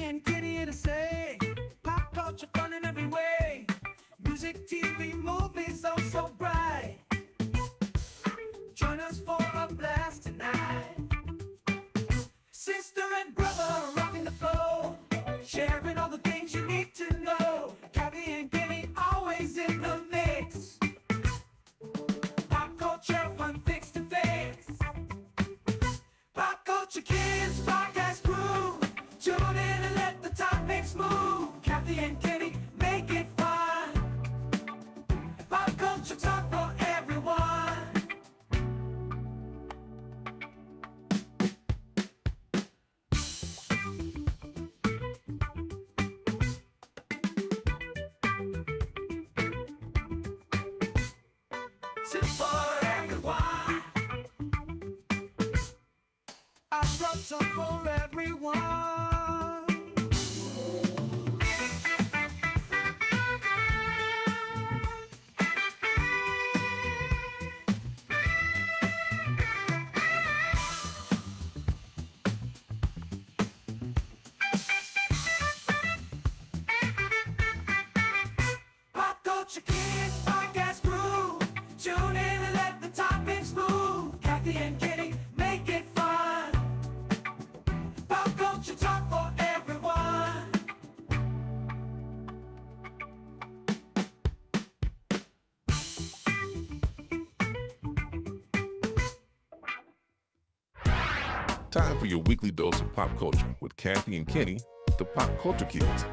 and Kenny here to say pop culture fun in every way. Music, TV, movies, oh so bright. Join us for a blast tonight. Sister and brother rocking the flow, sharing all the things you need to know. Kathy and Kenny always in the mix. Pop culture fun fix to fix. Pop Culture Kids podcast crew. Tune in and let the topics move. Kathy and Kenny make it fun. Pop culture talk for everyone. Sit for everyone. I brought some for everyone. Pop Culture Kids podcast crew. Tune in and let the topics move. Kathy and Kenny make it fun. Pop culture talk for everyone. Time for your weekly dose of pop culture with Kathy and Kenny, the Pop Culture Kids.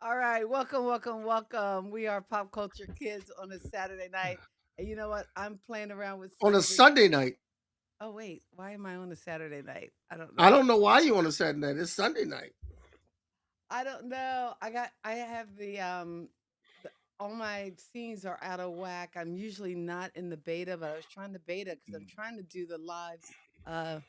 All right, welcome. We are Pop Culture Kids on a Saturday night. And you know what? I'm playing around with On a Sunday night. Oh wait, why am I on a Saturday night? I don't know. I don't know why you on a Saturday night. It's Sunday night. I don't know. I have all my scenes are out of whack. I'm usually not in the beta, but I was trying to beta because I'm trying to do the live uh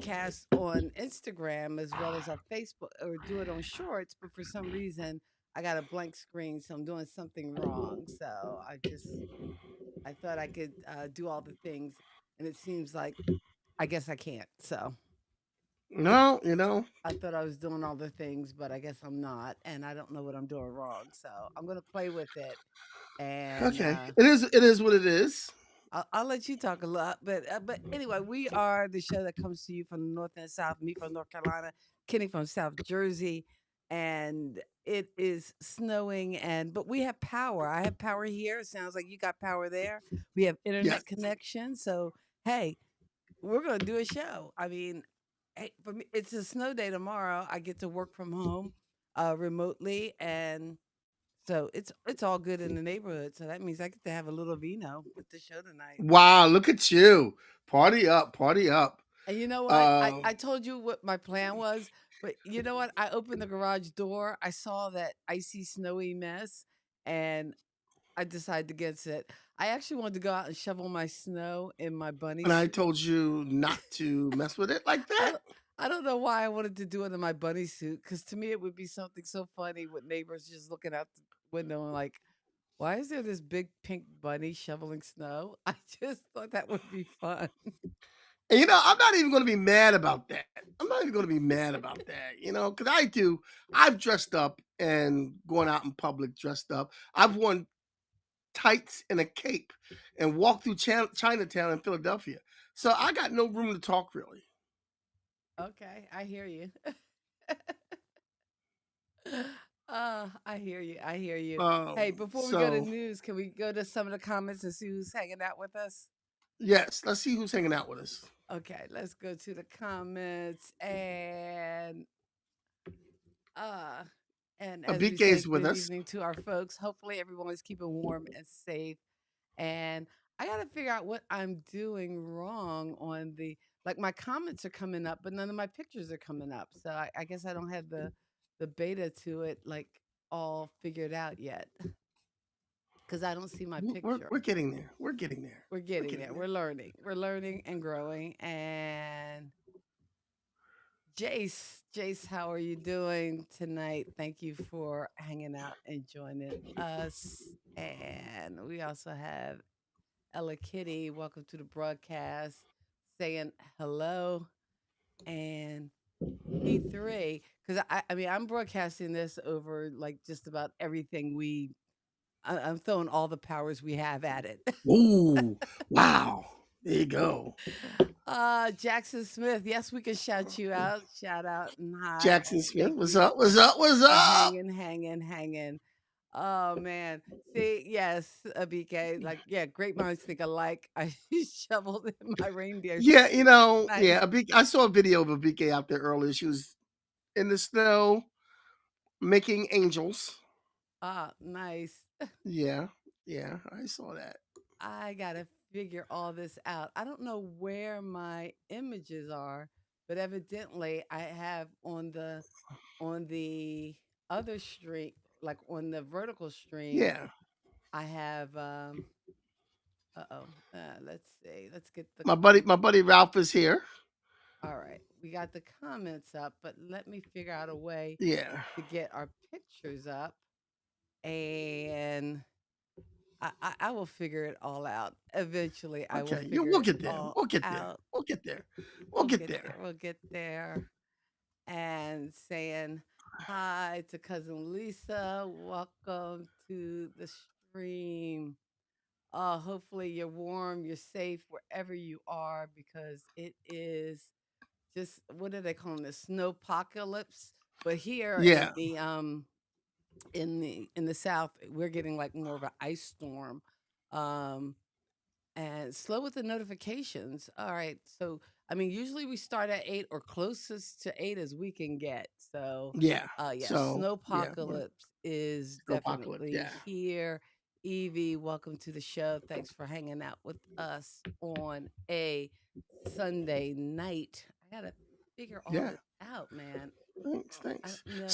cast on Instagram as well as our Facebook or do it on shorts, but for some reason I got a blank screen, so I'm doing something wrong. So I thought I could do all the things, and it seems like I guess I can't. So No, I thought I was doing all the things, but I guess I'm not, and I don't know what I'm doing wrong. So I'm gonna play with it, and okay. It is what it is. I'll let you talk a lot. But anyway, we are the show that comes to you from the north and south. Me from North Carolina, Kenny from South Jersey, and it is snowing. But we have power. I have power here. It sounds like you got power there. We have Yes. internet connection. So hey, we're gonna do a show. I mean, hey, for me, it's a snow day tomorrow. I get to work from home remotely, and so it's all good in the neighborhood. So that means I get to have a little vino with the show tonight. Wow, look at you. Party up, party up. And you know what? I, Uh I told you what my plan was, but you know what? I opened the garage door. I saw that icy, snowy mess, and I decided against it. I actually wanted to go out and shovel my snow in my bunny and I suit. told you not to mess with it like I that. don't, I don't know why I wanted to do it in my bunny suit because to me it would be something so funny with neighbors just looking out the window and like, why is there this big pink bunny shoveling snow? I just thought that would be fun. And I'm not even going to be mad about that. I'm not even going to be mad about that, because I've dressed up and gone out in public dressed up. I've worn tights and a cape and walked through Chinatown in Philadelphia. So I got no room to talk really. Okay, I hear you. I hear you. I hear you. Hey, before we go to So news, can we go to some of the comments and see who's hanging out with us? yes, let's see who's hanging out with us. Okay, let's go to the comments uh and as we say, Abike's with good us. evening to our folks. Hopefully everyone is keeping warm and safe. And I gotta figure out what I'm doing wrong on like my comments are coming up, but none of my pictures are coming up. So I guess I don't have the beta to it like all figured out yet. Because I don't see my picture. We're getting there. We're getting there. We're getting there. We're learning. We're learning and growing. And Jace, how are you doing tonight? Thank you for hanging out and joining us. And we also have Ella Kitty. Welcome to the broadcast, saying hello. And P3, because I mean, I'm broadcasting this over like just about everything I'm throwing all the powers we have at it. Ooh, wow. There you go. Jackson Smith, yes, we can shout you out. Shout out and hi. Jackson Smith, Thank what's you up? What's up? What's for up? hanging. Oh man. See, yes, BK, like yeah, great minds think alike. I shoveled in my reindeer Yeah, tonight. I saw a video of a BK out there earlier. She was in the snow making angels. Ah, nice. Yeah, yeah, I saw that. I gotta figure all this out. I don't know where my images are, but evidently I have on the other stream, like on the vertical stream, Yeah, I have uh-oh. Let's see. Let's get the my buddy Ralph is here. all right. We got the comments up, but let me figure out a way Yeah. to get our pictures up and I will figure it all out. Eventually, I will Okay. figure We'll it get there. all We'll get there. out. We'll get there. We'll We'll get get there. there. We'll get there. And saying hi to cousin Lisa. Welcome to the stream. Hopefully you're warm, you're safe wherever you are because it is just what are they calling this? Snowpocalypse. But here Yeah. in the south, we're getting like more of an ice storm. Um, and slow with the notifications. All right. So, I mean, usually we start at 8 or closest to 8 as we can get. So, Yeah. yeah, So yeah, we're snowpocalypse is apocalypse. definitely Yeah. here. Evie, welcome to the show. Thanks for hanging out with us on a Sunday night. I gotta figure all Yeah. this out, man. Thanks. I Thanks. don't know how.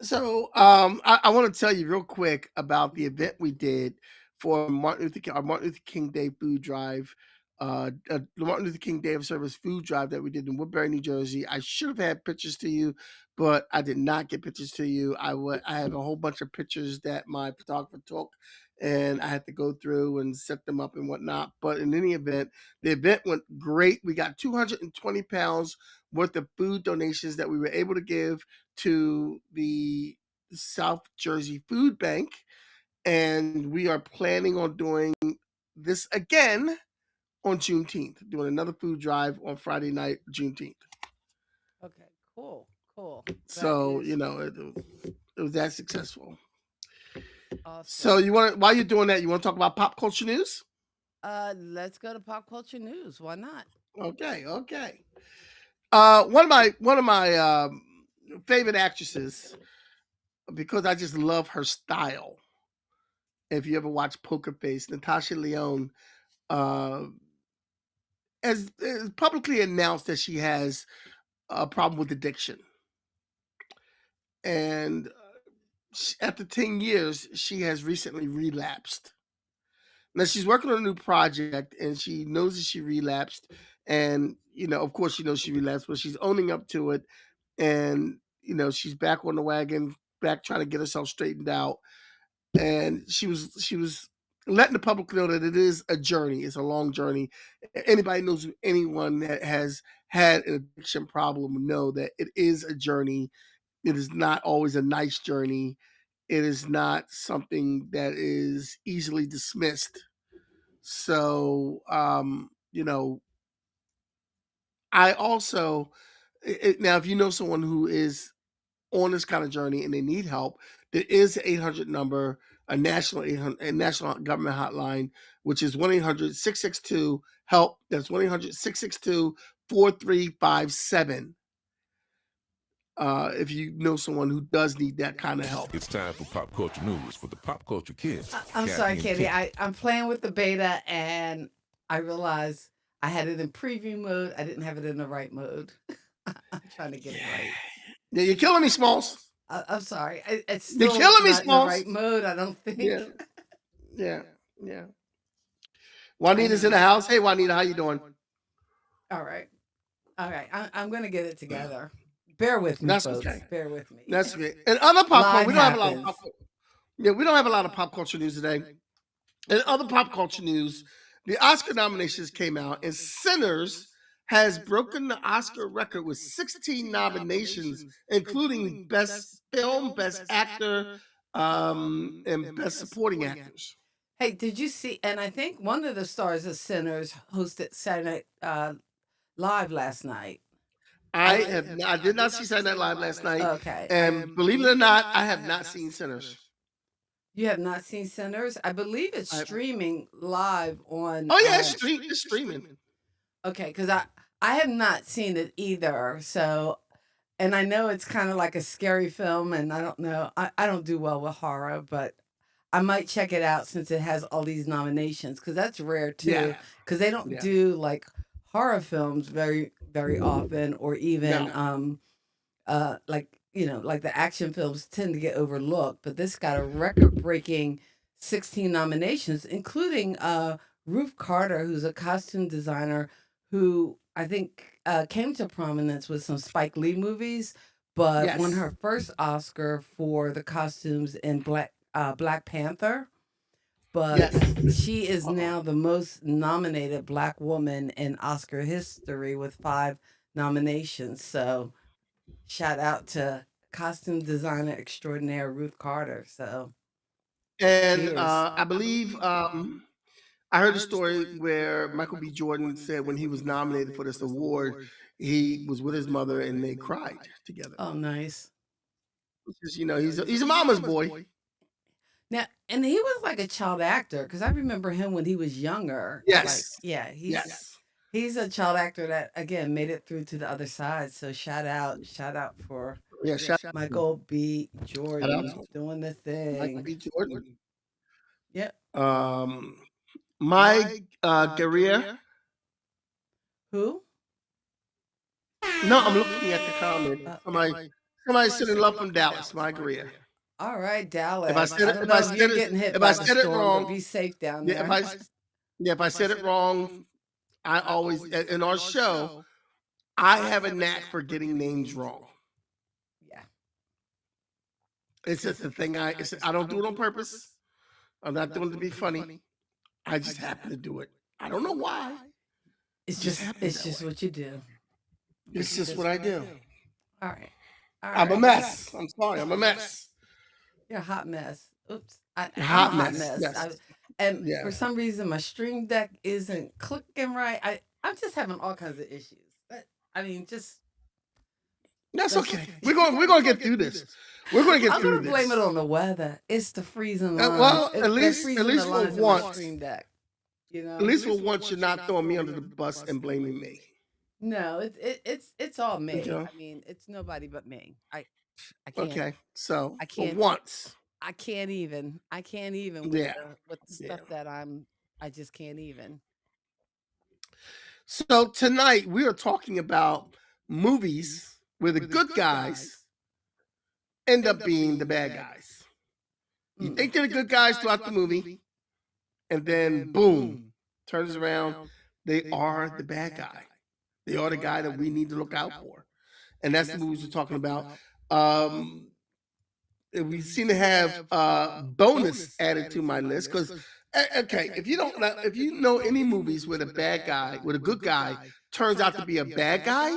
So I want to tell you real quick about the event we did for our Martin Luther King Day food drive, the Martin Luther King Day of Service food drive that we did in Woodbury, New Jersey. I should have had pictures to you, but I did not get pictures to you. I have a whole bunch of pictures that my photographer took, and I had to go through and set them up and whatnot. But in any event, the event went great. We got 220 pounds worth of food donations that we were able to give to the South Jersey Food Bank, and we are planning on doing this again on Juneteenth, doing another food drive on Friday night, Juneteenth. Okay, cool. That So is it was that successful. So awesome. while you're doing that, you want to talk about pop culture news? Let's go to pop culture news. Why not? Okay, okay. One of my favorite actresses, because I just love her style. If you ever watch Poker Face, Natasha Lyonne uh, has publicly announced that she has a problem with addiction, and after 10 years, she has recently relapsed. Now she's working on a new project, and she knows that she relapsed, and of course, she knows she relapsed, but she's owning up to it, and she's back on the wagon, back trying to get herself straightened out, and she was letting the public know that it is a journey. It's a long journey. Anybody knows anyone that has had an addiction problem know that it is a journey. It is not always a nice journey. It is not something that is easily dismissed. So, I also now if you know someone who is on this kind of journey and they need help, there is an 800 number, a national government hotline, which is 1-800-662-HELP. That's 1-800-662-4357. If you know someone who does need that kind of help. It's time for pop culture news with the Pop Culture Kids. I'm sorry, Kathy and Katie. Kenny. I'm playing with the beta and I realized I had it in preview mode. I didn't have it in the right mode. I'm trying to get it right. Yeah, you're killing me, Smalls. I'm sorry. It's You're still killing me, not in the Smalls. right mode, I don't think. Yeah, yeah. I Juanita's in know. the house. Hey, Juanita, how you doing? All right. All right, I'm gonna get it together. Bear with me, That's folks. okay. Bear with me. That's okay. And other popcorn, Live we don't have a lot of happens. popcorn. Yeah, we don't have a lot of pop culture news today. In other pop culture news, the Oscar nominations came out, and Sinners has broken the Oscar record with 16 nominations, including Best Film, Best Actor, and Best Supporting Actors. Hey, did you see? And I think one of the stars of Sinners hosted Saturday Night Live last night. I did not see Saturday Night Live last night, Okay, and believe it or not, I have not seen Sinners. you have not seen Sinners? I believe it's I, streaming live on. oh yeah, it's streaming. Okay, because I have not seen it either. So, and I know it's kind of like a scary film, and I don't know. I don't do well with horror, but I might check it out since it has all these nominations because that's rare too. Yeah, Because they don't yeah. do like horror films very often, or even No. like like the action films tend to get overlooked. But this got a record-breaking 16 nominations, including Ruth Carter, who's a costume designer who I think came to prominence with some Spike Lee movies, but won Yes. her first Oscar for the costumes in Black Panther. But Yes. she is now the most nominated Black woman in Oscar history with 5 nominations. So shout out to costume designer extraordinaire Ruth Carter. So And cheers. I believe I heard a story where Michael B. Jordan said when he was nominated for this award, he was with his mother and they cried together. Oh, nice. Because he's a mama's boy. Now, and he was like a child actor because I remember him when he was younger. Like, Yes. yeah, Yes. he's a child actor that again made it through to the other side. So shout out for Yeah. Shout Michael B. out Jordan to doing the Michael thing. B. Jordan. Yep. Mike Guerrier. Who? No, I'm looking at the comment. Okay. Somebody sending love from Dallas. Mike Guerrier. All right, Dallas. If I I said it, don't if know I if you're said getting it, hit if by I the said it storm, but wrong, be safe down yeah. there. If I said it wrong, I always in our show, I have a knack for getting names wrong. Yeah. It's just the thing. I don't do it on purpose. I'm not doing it to be funny. I just happen to do it. I don't know why. It's just just happens that way. what you do. It's just what I do. All right. All I'm a right. mess. I'm sorry. I'm a mess. You're a hot mess. Oops. I'm a Hot hot mess. mess. Yes. And Yeah. for some reason, my stream deck isn't clicking right. I'm just having all kinds of issues. I mean, just That's okay. We're gonna get through this. We're gonna get I'm through gonna this. blame it on the weather. It's the freezing lines. Well, It's at least freezing the for lines in my once, stream deck. at least for once, you're not throwing me under the bus and blaming me. No, it's all me. Okay. I mean, it's nobody but me. I can't. Okay. So I for can't. once, I can't even. I can't even yeah. with the Yeah. stuff that I just can't even. So tonight we are talking about movies where the good guys end up being the bad guys. You think they're the good guys throughout the movie, and then boom, turns around, they are the bad guy. They are the guy that we need to look out for. And that's the movies we're talking about. We seem to have bonus added to my list because okay, if you know any movies where the good guy turns out to be a bad guy,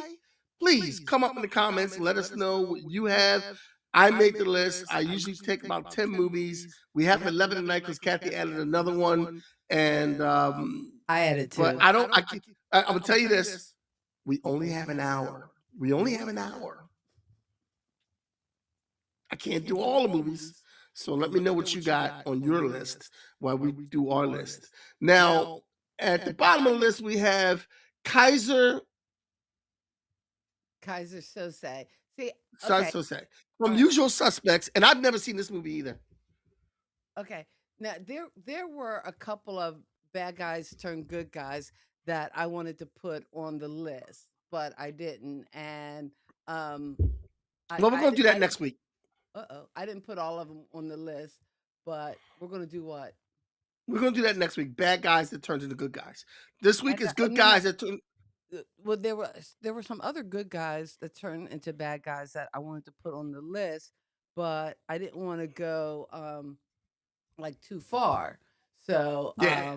please come up in the comments and let us know what you have. I made the list. I usually take about 10 movies. We have 11 tonight because Kathy added another one, and I added two. but I'm gonna tell you this: we only have an hour. We only have an hour. I can't do all the movies, so let me know what you got on your list while we do our list. Now, at the bottom of the list, we have Kaiser Sose. See, okay, Sose from right. Usual Suspects, and I've never seen this movie either. Okay. Now there were a couple of bad guys turned good guys that I wanted to put on the list, but I didn't. And Well, we're gonna do that next week. I didn't put all of them on the list, but we're gonna do what? We're gonna do that next week. Bad guys that turns into good guys. This week is good No, guys that turn. well, there were some other good guys that turned into bad guys that I wanted to put on the list, but I didn't want to go like too far. So Yeah,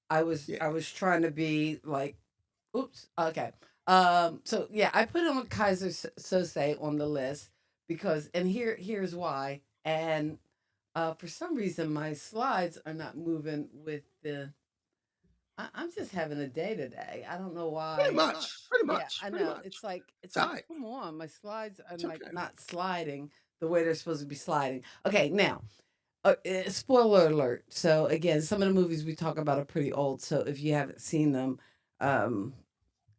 I was yeah. I was trying to be like, oops, okay. So yeah, I put on Kaiser Sose on the list because, and here's why. And for some reason, my slides are not moving with the. I'm just having a day today. I don't know Pretty why. much, pretty Yeah, much, I pretty know. much. It's It's all like, right. come on, my slides are It's like okay. not sliding the way they're supposed to be sliding. Okay, now, spoiler alert. So again, some of the movies we talk about are pretty old. So if you haven't seen them, um,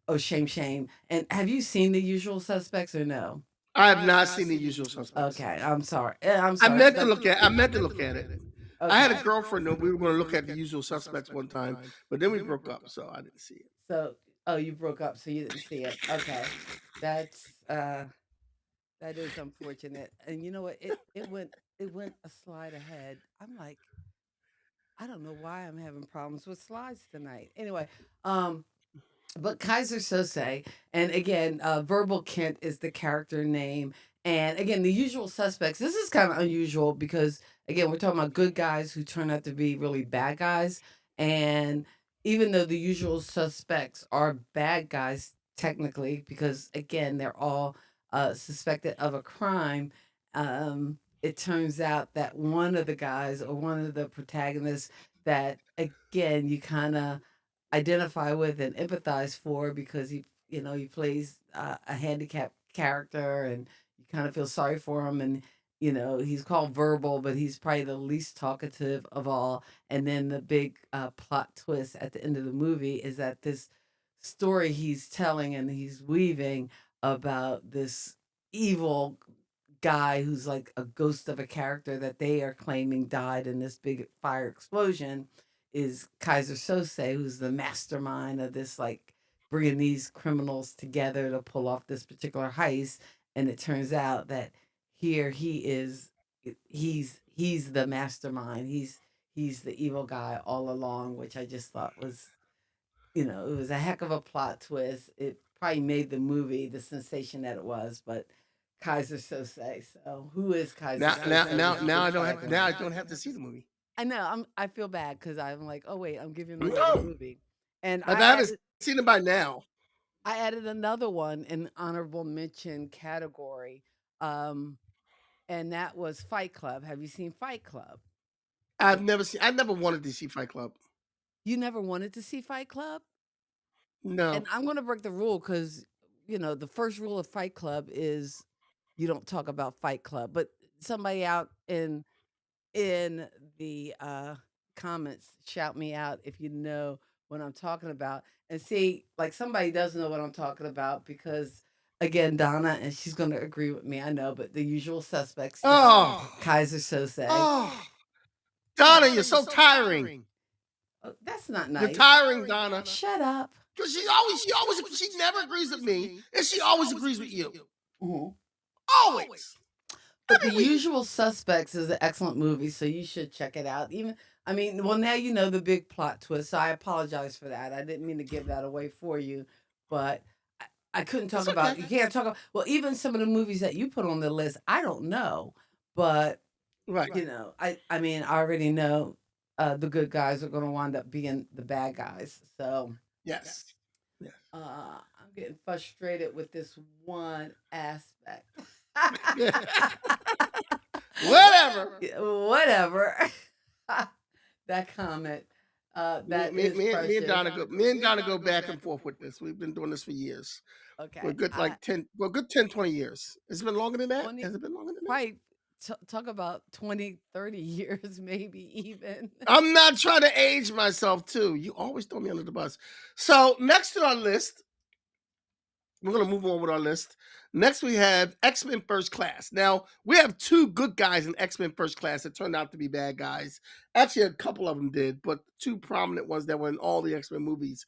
oh shame, shame. And have you seen The Usual Suspects or no? I have not seen The Usual Suspects. Okay, I'm sorry. I'm I sorry. meant to look at. I meant to look at it. I had a Okay. girlfriend that we were going to look at The Usual Suspects one time, but then we broke up, so I didn't see it. So, oh, you broke up, so you didn't see it. Okay, that's that is unfortunate. And you know what? It went a slide ahead. I'm like, I don't know why I'm having problems with slides tonight. Anyway, um, but Kaiser Sose, and again, Verbal Kent is the character name. And again, the usual suspects. This is kind of unusual because again, we're talking about good guys who turn out to be really bad guys. And even though the usual suspects are bad guys technically, because again, they're all suspected of a crime, it turns out that one of the guys or one of the protagonists that again you kind of identify with and empathize for because he plays a handicapped character and you kind of feel sorry for him and he's called verbal but he's probably the least talkative of all, and then the big plot twist at the end of the movie is that this story he's telling and he's weaving about this evil guy who's like a ghost of a character that they are claiming died in this big fire explosion is Kaiser Sose, who's the mastermind of this, like bringing these criminals together to pull off this particular heist. And it turns out that here he is, he's the mastermind. He's the evil guy all along, which I just thought was, it was a heck of a plot twist. It probably made the movie the sensation that it was, but Kaiser Sose. So who is Kaiser Now, now, Sose? now, Is the now I don't have. Now I protagonist. don't have to see the movie. I know. I feel bad because I'm like, oh wait, I'm giving away the No, movie, and I haven't seen it by now. I added another one in honorable mention category, um, and that was Fight Club. Have you seen Fight Club? I've never seen. I never wanted to see Fight Club. You never wanted to see Fight Club, No. and I'm going to break the rule because the first rule of Fight Club is you don't talk about Fight Club. But somebody out in the comments shout me out if you know what I'm talking about. And see, like somebody does know what I'm talking about because again, Donna, and she's gonna agree with me, I know, but the usual suspects, yes. Oh, Kaiser Sose. oh, Donna, you're so tiring. Oh, that's not You're nice. tiring, Donna. Shut up. Because she never agrees with me, and she always agrees with you. Mhm. Always. But Every The week. Usual Suspects is an excellent movie, so you should check it out. Even, I mean, well, now you know the big plot twist, so I apologize for that. I didn't mean to give that away for you, but I couldn't talk It's about. okay. You can't talk about. Well, even some of the movies that you put on the list, I don't know, but Right. I mean, I already know the good guys are going to wind up being the bad guys. So Yes. Yes. I'm getting frustrated with this one aspect. Whatever. Whatever. That comment. Me, That me, is me, me and precious. Donna go. Me and Donna go back and forth with this. We've been doing this for years. For a Okay. good like 10. Well, good 10, 20 years. Has it been longer than that? 20, Has it been longer than that? probably talk about 20, 30 years, maybe even. I'm not trying to age myself too. You always throw me under the bus. So next on our list, we're gonna move on with our list. Next, we have X-Men First Class. Now, we have two good guys in X-Men First Class that turned out to be bad guys. Actually, a couple of them did, but two prominent ones that were in all the X-Men movies.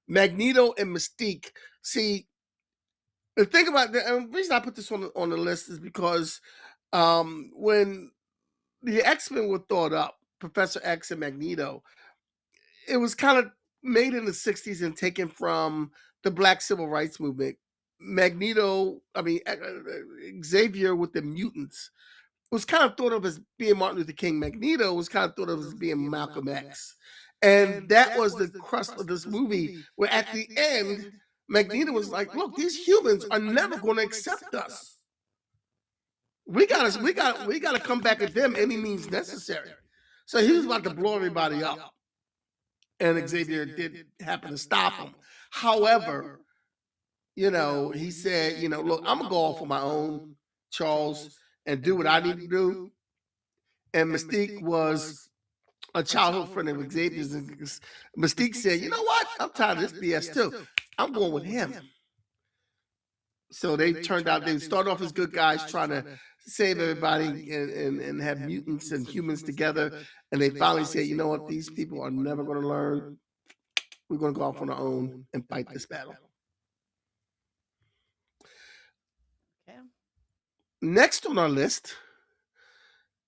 Magneto and Mystique. See, the thing about the reason I put this on the list is because when the X-Men were thought up, Professor X and Magneto, it was kind of made in the 60s and taken from the Black Civil Rights Movement. Magneto, Xavier with the mutants was kind of thought of as being Martin Luther King. Magneto was kind of thought of as being Malcolm X. And that was the crust of this movie, where at the end, Magneto was like, look, these humans are never going to accept us. We gotta come back at them any means necessary. So he was about to blow everybody up. And Xavier did happen to stop him. However, he said, look, I'm gonna go off on my own, Charles, and do what I need to do. And Mystique was a childhood friend of Xavier's. And Mystique said, you know what? I'm tired of this BS too. I'm going with him. So they turned out, they started off as good guys trying to save everybody and have mutants and humans together. And they finally said, you know what? These people are never going to learn. We're going to go off on our own and fight this battle. Okay. Next on our list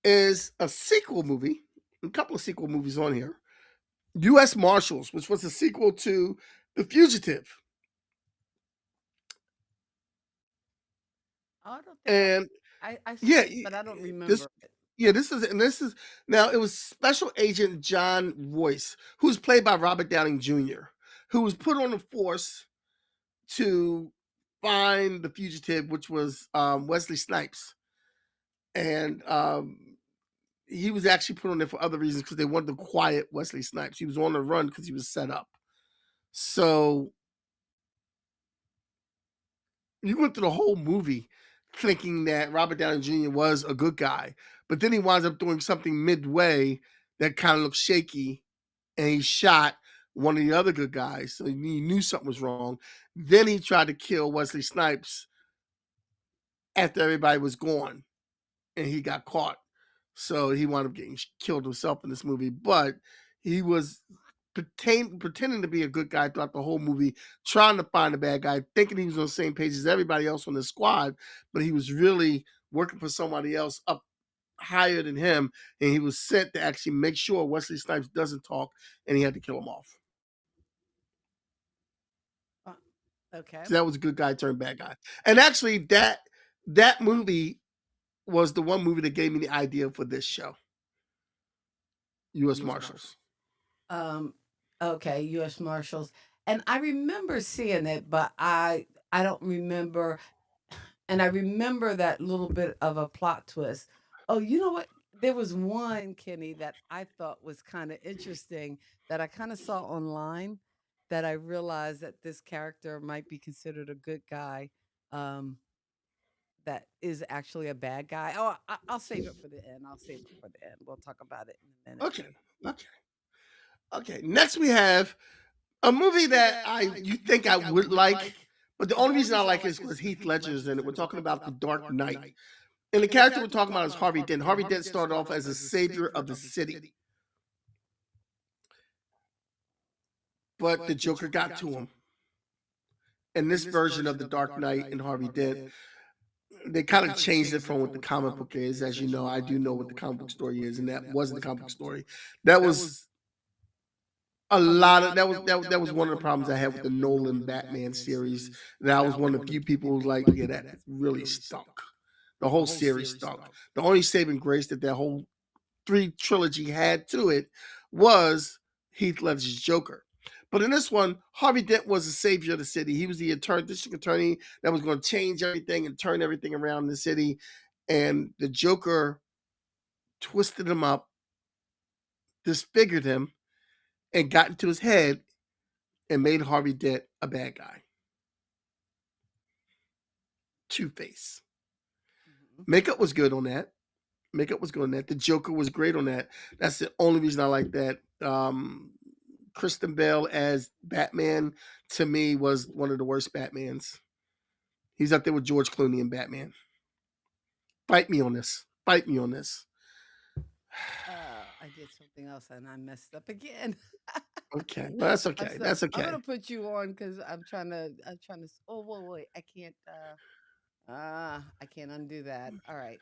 is a sequel movie, a couple of sequel movies on here. U.S. Marshals, which was a sequel to The Fugitive. Oh, I don't think And I saw yeah, it, but I don't remember this it. this is now, it was Special Agent John Royce, who's played by Robert Downing Jr., who was put on the force to find the fugitive, which was Wesley Snipes. And he was actually put on there for other reasons, because they wanted to quiet Wesley Snipes. He was on the run because he was set up. So you went through the whole movie thinking that Robert Downey Jr. was a good guy, but then he winds up doing something midway that kind of looked shaky, and he shot one of the other good guys. So he knew something was wrong. Then he tried to kill Wesley Snipes after everybody was gone, and he got caught. So he wound up getting killed himself in this movie. But he was pretending to be a good guy throughout the whole movie, trying to find a bad guy, thinking he was on the same page as everybody else on the squad, but he was really working for somebody else up higher than him, and he was sent to actually make sure Wesley Snipes doesn't talk, and he had to kill him off. Okay. So that was a good guy turned bad guy. And actually, that movie was the one movie that gave me the idea for this show, U.S. Marshals. Okay, U.S. Marshals, and I remember seeing it, but I don't remember, and I remember that little bit of a plot twist. Oh, you know what? There was one, Kenny, that I thought was kind of interesting, that I kind of saw online, that I realized that this character might be considered a good guy. Um, that is actually a bad guy. Oh, I'll save it for the end. I'll save it for the end. We'll talk about it in a minute. Okay, okay, okay. Next, we have a movie that you think I would like, but the only reason I like it is because Heath Ledger's in it. We're talking about The Dark Knight. And the character we're talking about is Harvey Dent. Harvey Dent started off as a savior of the city, but the Joker got to him. And this version of The Dark Knight and Harvey Dent, they kind of changed it from what the comic book is. As you know, I do know what the comic book story is, and that wasn't the comic book story. That was a lot of that was one of the problems I had with the Nolan Batman series. That I was one of the few people who was like, yeah, that really stunk. The whole series stunk. The only saving grace that whole 3 trilogy had to it was Heath Ledger's Joker. But in this one, Harvey Dent was the savior of the city. He was the district attorney that was going to change everything and turn everything around in the city. And the Joker twisted him up, disfigured him, and got into his head and made Harvey Dent a bad guy. Two-Face. Makeup was good on that. The Joker was great on that. That's the only reason I like that. Kristen Bell as Batman, to me, was one of the worst Batmans. He's up there with George Clooney and Batman. Fight me on this. I did something else and I messed up again. Okay, well, that's okay. That's I'm okay. gonna put you on because I'm trying to. Oh, wait, I can't. I can't undo that. All right.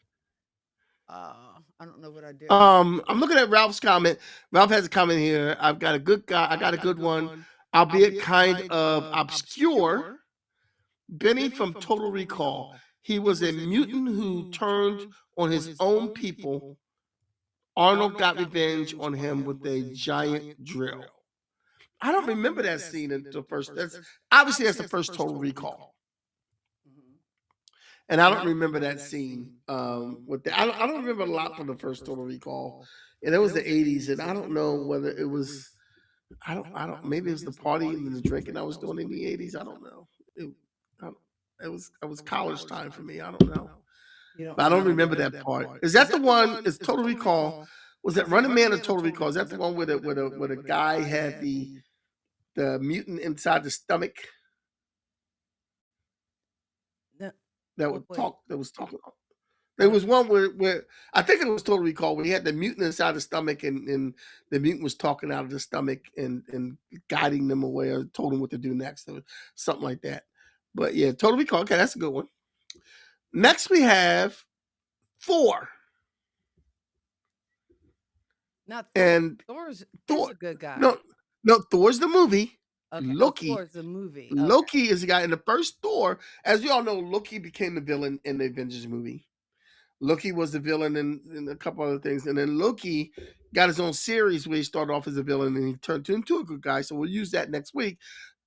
I don't know what I did. I'm looking at Ralph's comment. Ralph has a comment here. I've got a good guy. I got a good one. albeit kind of obscure, Benny from Total Recall. He was a mutant who turned on his own people. Arnold got revenge on him with a giant drill. I don't remember that scene until first. That's obviously that's the first Total Recall, Mhm. and I don't remember that scene. With that, I don't remember a lot from the first Total Recall, and it was the '80s, and I don't know whether it was. I don't. Maybe it was the party and the drinking I was doing in the '80s. I don't know. It, I don't, it was college time for me. I don't know, You don't but I don't remember. remember that part. Is that the one? Is Total Recall? Was that Running Man or Total Recall? Is that the one where the guy had the mutant inside the stomach No, that would wait. talk? That was talking. I There don't. was one where I think it was Total Recall where he had the mutant inside the stomach and the mutant was talking out of the stomach and guiding them away or told them what to do next or something like that. But yeah, Total Recall. Okay, that's a good one. Next we have Thor Not Thor. and Thor's is Thor. a good guy. No, no, Thor's the movie. Okay. Oh, Loki. Thor's the movie. Okay. Loki is the guy in the first Thor. As we all know, Loki became the villain in the Avengers movie. Loki was the villain in a couple other things, and then Loki got his own series where he started off as a villain and he turned into a good guy. So we'll use that next week.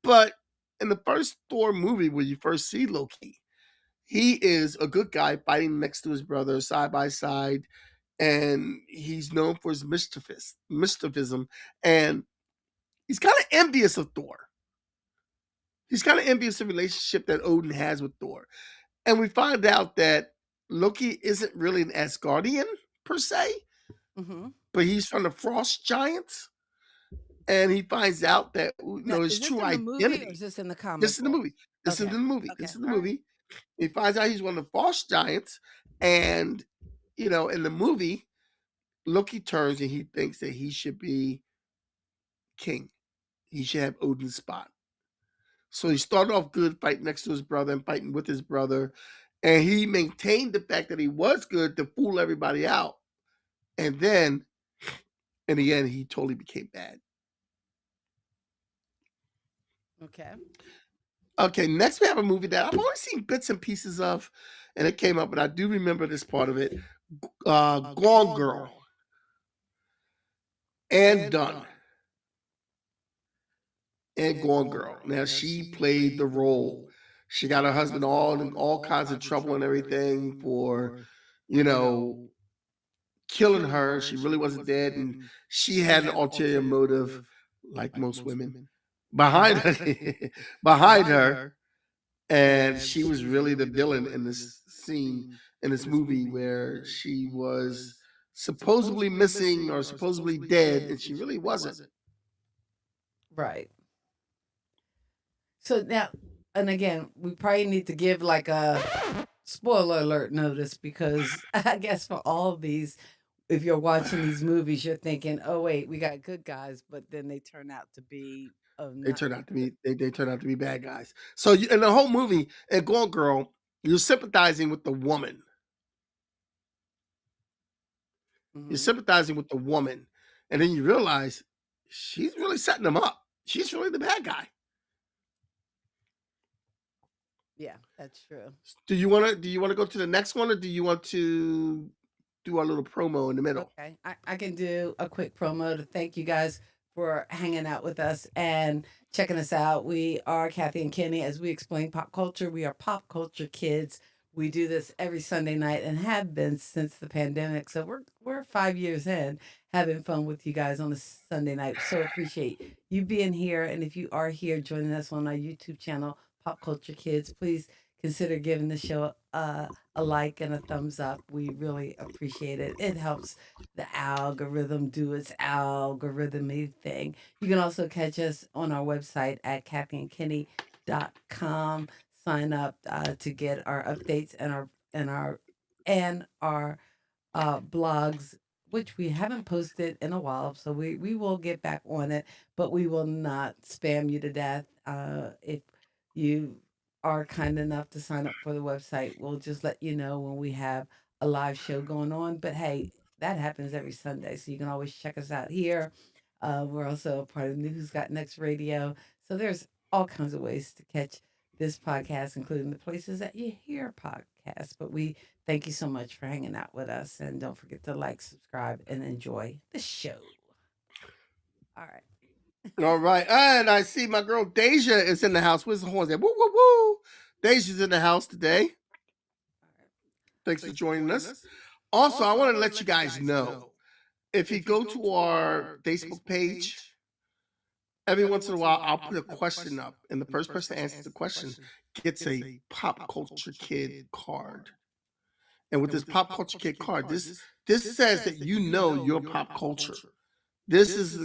But in the first Thor movie, where you first see Loki, he is a good guy fighting next to his brother side by side, and he's known for his mischiefism, and he's kind of envious of Thor. He's kind of envious of the relationship that Odin has with Thor. And we find out that Loki isn't really an Asgardian per se, Mm-hmm. but he's from the Frost Giants. And he finds out that Now, his is this true in the movie or identity. is this in the comic This is in the book? movie. This is in Okay. the movie. Okay. This is in the All right. movie. He finds out he's one of the Frost Giants, and in the movie, Loki turns and he thinks that he should be king. He should have Odin's spot. So he started off good, fighting next to his brother and fighting with his brother. And he maintained the fact that he was good to fool everybody out. And then in the end, he totally became bad. Okay. Okay, next we have a movie that I've only seen bits and pieces of, and it came up, but I do remember this part of it. Gone Girl and Done and Gone Girl. Now she played the role. She got her husband all in all kinds of trouble and everything for, you know, killing her. She really wasn't dead, and she had an ulterior motive, like most women, behind her, behind her, and she was really the villain in this scene in this movie where she was supposedly missing or supposedly dead, and she really wasn't. Right. So now, and again, we probably need to give like a spoiler alert notice because I guess for all of these, if you're watching these movies, you're thinking, "Oh wait, we got good guys," but then they turn out to be They not turned so out to good. be they turned out to be bad guys. So in the whole movie, in Gone Girl, you're sympathizing with the woman. You're Hmm. sympathizing with the woman, and then you realize she's really setting them up. She's really the bad guy. Yeah, that's true. Do you wanna go to the next one, or do you want to do our little promo in the middle? Okay, I can do a quick promo to thank you guys for hanging out with us and checking us out. We are Kathy and Kenny. As we explain pop culture, we are Pop Culture Kids. We do this every Sunday night and have been since the pandemic. So we're 5 years in, having fun with you guys on a Sunday night. So appreciate you being here. And if you are here joining us on our YouTube channel, Pop Culture Kids, please consider giving the show a like and a thumbs up. We really appreciate it. It helps the algorithm do its algorithmy thing. You can also catch us on our website at kathyandkenny.com. Sign up to get our updates and our blogs, which we haven't posted in a while. So we will get back on it, but we will not spam you to death. If you are kind enough to sign up for the website, we'll just let you know when we have a live show going on. But hey, that happens every Sunday. So you can always check us out here. We're also a part of the Who's Got Next Radio. So there's all kinds of ways to catch this podcast, including the places that you hear podcasts. But we thank you so much for hanging out with us. And don't forget to like, subscribe, and enjoy the show. All right. All right. And I see my girl Deja is in the house. Where's the horns at? Woo, woo, woo. Deja's in the house today. Thanks for joining us. Also, I want to let you guys know, if you go to our Facebook page, every once in a while, I'll put a question up, and the first person to answer the question gets a Pop Culture Kid card. And with this Pop Culture Kid card, this says that you know your pop culture. This is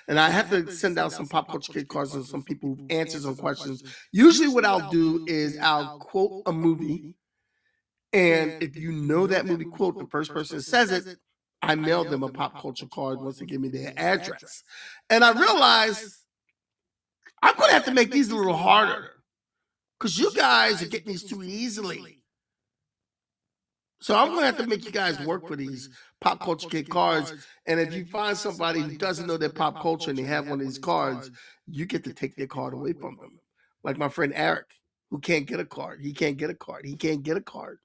and I have to send out some Pop Culture Kid cards to some people who answer some questions. Usually, what I'll do is I'll quote a movie, and if you know that movie quote, the first person that says it, I mail them a Pop Culture card once they give me their address. And I realize I'm going to have to make these a little harder because you guys are getting these too easily. So I'm going to have to make you guys work for these Pop Culture Kid cards. And if you find somebody who doesn't know their pop culture and they have one of these cards, you get to take their card away from them. Like my friend Eric, who can't get a card. He can't get a card. He can't get a card.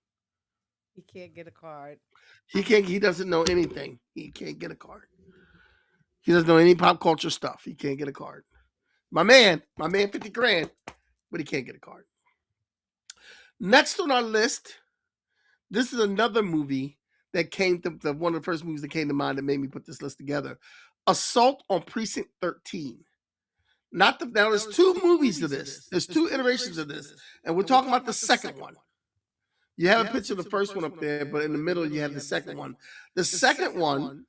He can't get a card. He doesn't know anything. He can't get a card. He doesn't know any pop culture stuff. He can't get a card. My man, 50 grand, but he can't get a card. Next on our list, this is another movie that came to one of the first movies that came to mind that made me put this list together. Assault on Precinct 13. Now there's two movies of this. There's two iterations of this. And we're talking about the second one. You have a picture of the first one up there, but in the middle you have the second one. The second one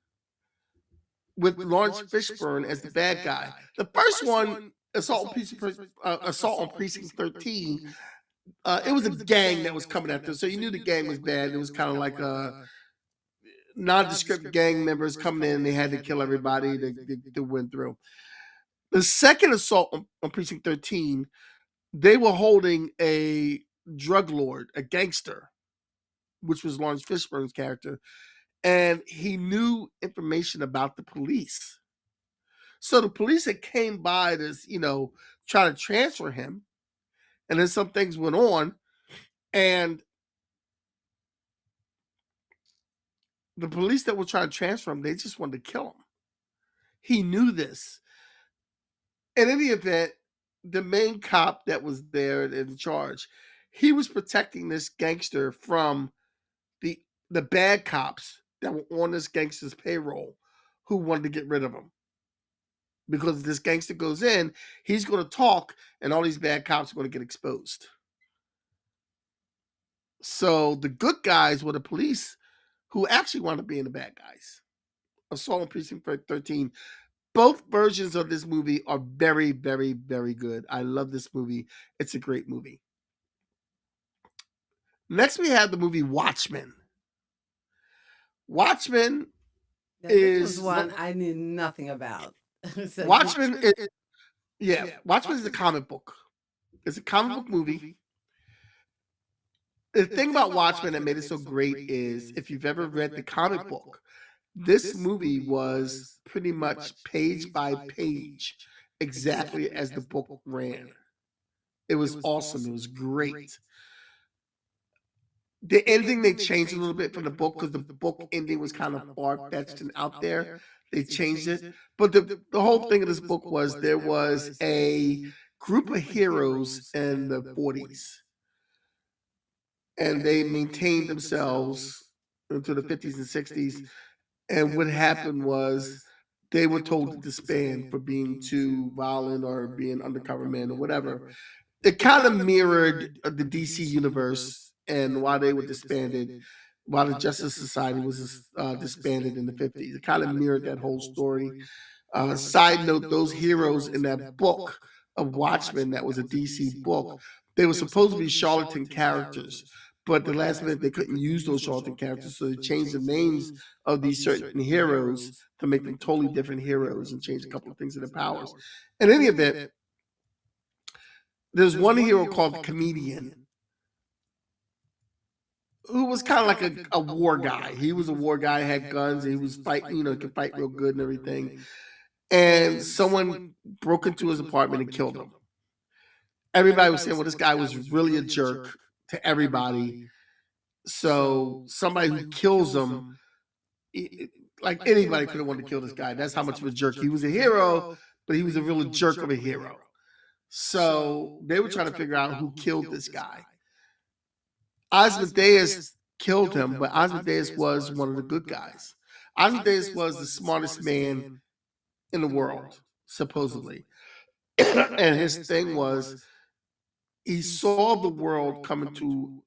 with Lawrence Fishburne as the bad guy. The first one, Assault on Precinct 13, it was a gang that was coming after. So you knew the gang was bad. It was kind of like a nondescript gang members coming in. They had to kill everybody to win through. The second Assault on Precinct 13, they were holding a drug lord, a gangster, which was Lawrence Fishburne's character, and he knew information about the police. So the police had came by to, try to transfer him, and then some things went on, and the police that were trying to transfer him, they just wanted to kill him. He knew this. In any event, the main cop that was there in charge, he was protecting this gangster from the bad cops that were on this gangster's payroll who wanted to get rid of him. Because if this gangster goes in, he's going to talk, and all these bad cops are going to get exposed. So the good guys were the police who actually wound up being the bad guys. Assault on Precinct 13. Both versions of this movie are very, very, very good. I love this movie. It's a great movie. Next, we have the movie Watchmen. Watchmen This was one I knew nothing about. So Watchmen Watchmen is a comic book. It's a comic book movie. The thing about Watchmen that made it so great is if you've ever read the comic book, this movie was pretty much page by page exactly as the book ran. It was awesome. It was great. The ending they changed a little bit from the book because the book ending was kind of far-fetched and out there. They changed it. But the whole thing of this book was there was a group of heroes in the 40s. And they maintained themselves into the 50s and 60s. And what happened was they were told to disband for being too violent or being undercover men or whatever. It kind of mirrored the DC universe and why they were disbanded, while the Justice Society was disbanded in the 50s. It kind of mirrored that whole story. Side note, those heroes in that book of Watchmen, that was a DC book, they were supposed to be charlatan characters, but at the last minute they couldn't use those charlatan characters, so they changed the names of these certain heroes to make them totally different heroes and change a couple of things in their powers. In any event, there's one hero called the Comedian who was kind of like a war guy. He was a war guy, had guns, and he was fighting, could fight real good and everything. and someone broke into his apartment and killed him. Everybody was saying, well, this guy was really a jerk to everybody. So somebody who kills him, like anybody could have wanted to kill this guy. That's how much of a jerk. He was a hero, but he was a real jerk of a hero. So they were trying to figure out who killed this guy. Osmodeus killed him, but Osmodeus was one of the good guys. Osmodeus was the smartest man in the world, supposedly. And his thing was he saw the world coming to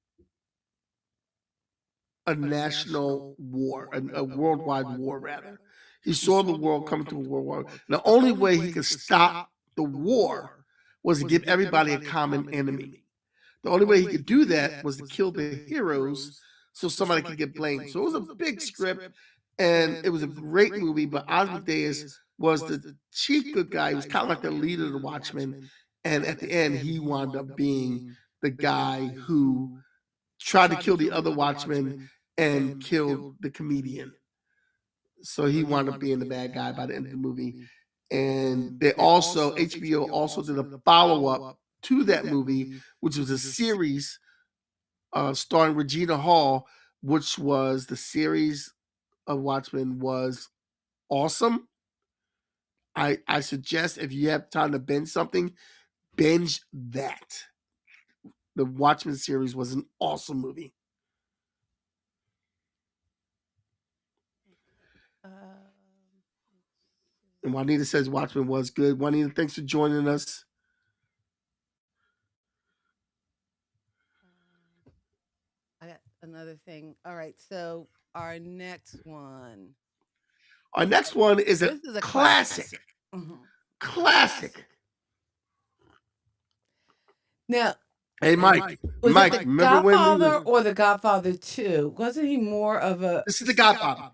a national war, a worldwide war, rather. He saw the world coming to a world war. The only way he could stop the war was to give everybody a common enemy. The only way he could do that was to kill the heroes so somebody could get blamed. So it was a big script and it was a great movie, but Osmodeus was the chief good guy. He was kind of like the leader of the Watchmen. And at the end, he wound up being the guy who tried to kill the other Watchmen and killed the comedian. So he wound up being the bad guy by the end of the movie. And they also, HBO also did a follow-up to that movie, which was a series starring Regina Hall, which was the series of Watchmen was awesome. I suggest if you have time to binge something, binge that. The Watchmen series was an awesome movie. And Juanita says Watchmen was good. Juanita, thanks for joining us. I got another thing. All right, so our next one. Our next one is This a is a classic. Mhm. Classic. Now, Hey, Mike. was Mike, it the remember when we Godfather were... or the Godfather 2? Wasn't he more of a? This is the Godfather.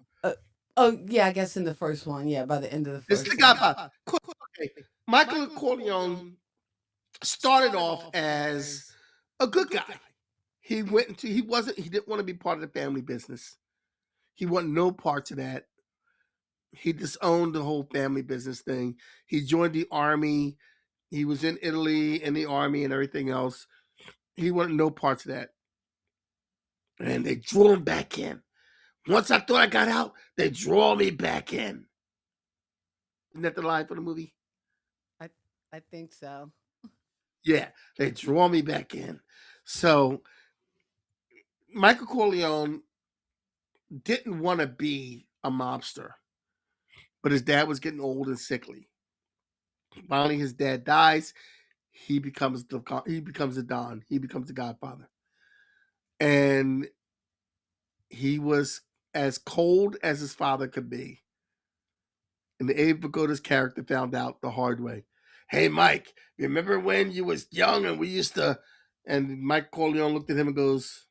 Oh yeah, I guess in the first one. Yeah, by the end of the This first is the one. Godfather. Okay. Michael Corleone started off as a good guy. He didn't want to be part of the family business. He wanted no parts of that. He disowned the whole family business thing. He joined the army. He was in Italy in the army and everything else. He wanted no parts of that. And they drew him back in. Once I thought I got out, they draw me back in. Isn't that the line for the movie? I think so. Yeah, they draw me back in. So Michael Corleone didn't want to be a mobster, but his dad was getting old and sickly. Finally, his dad dies. He becomes the Don. He becomes the Godfather, and he was as cold as his father could be. And the Abe Vigoda's character found out the hard way. Hey, Mike, remember when you was young and we used to... And Mike Corleone looked at him and goes...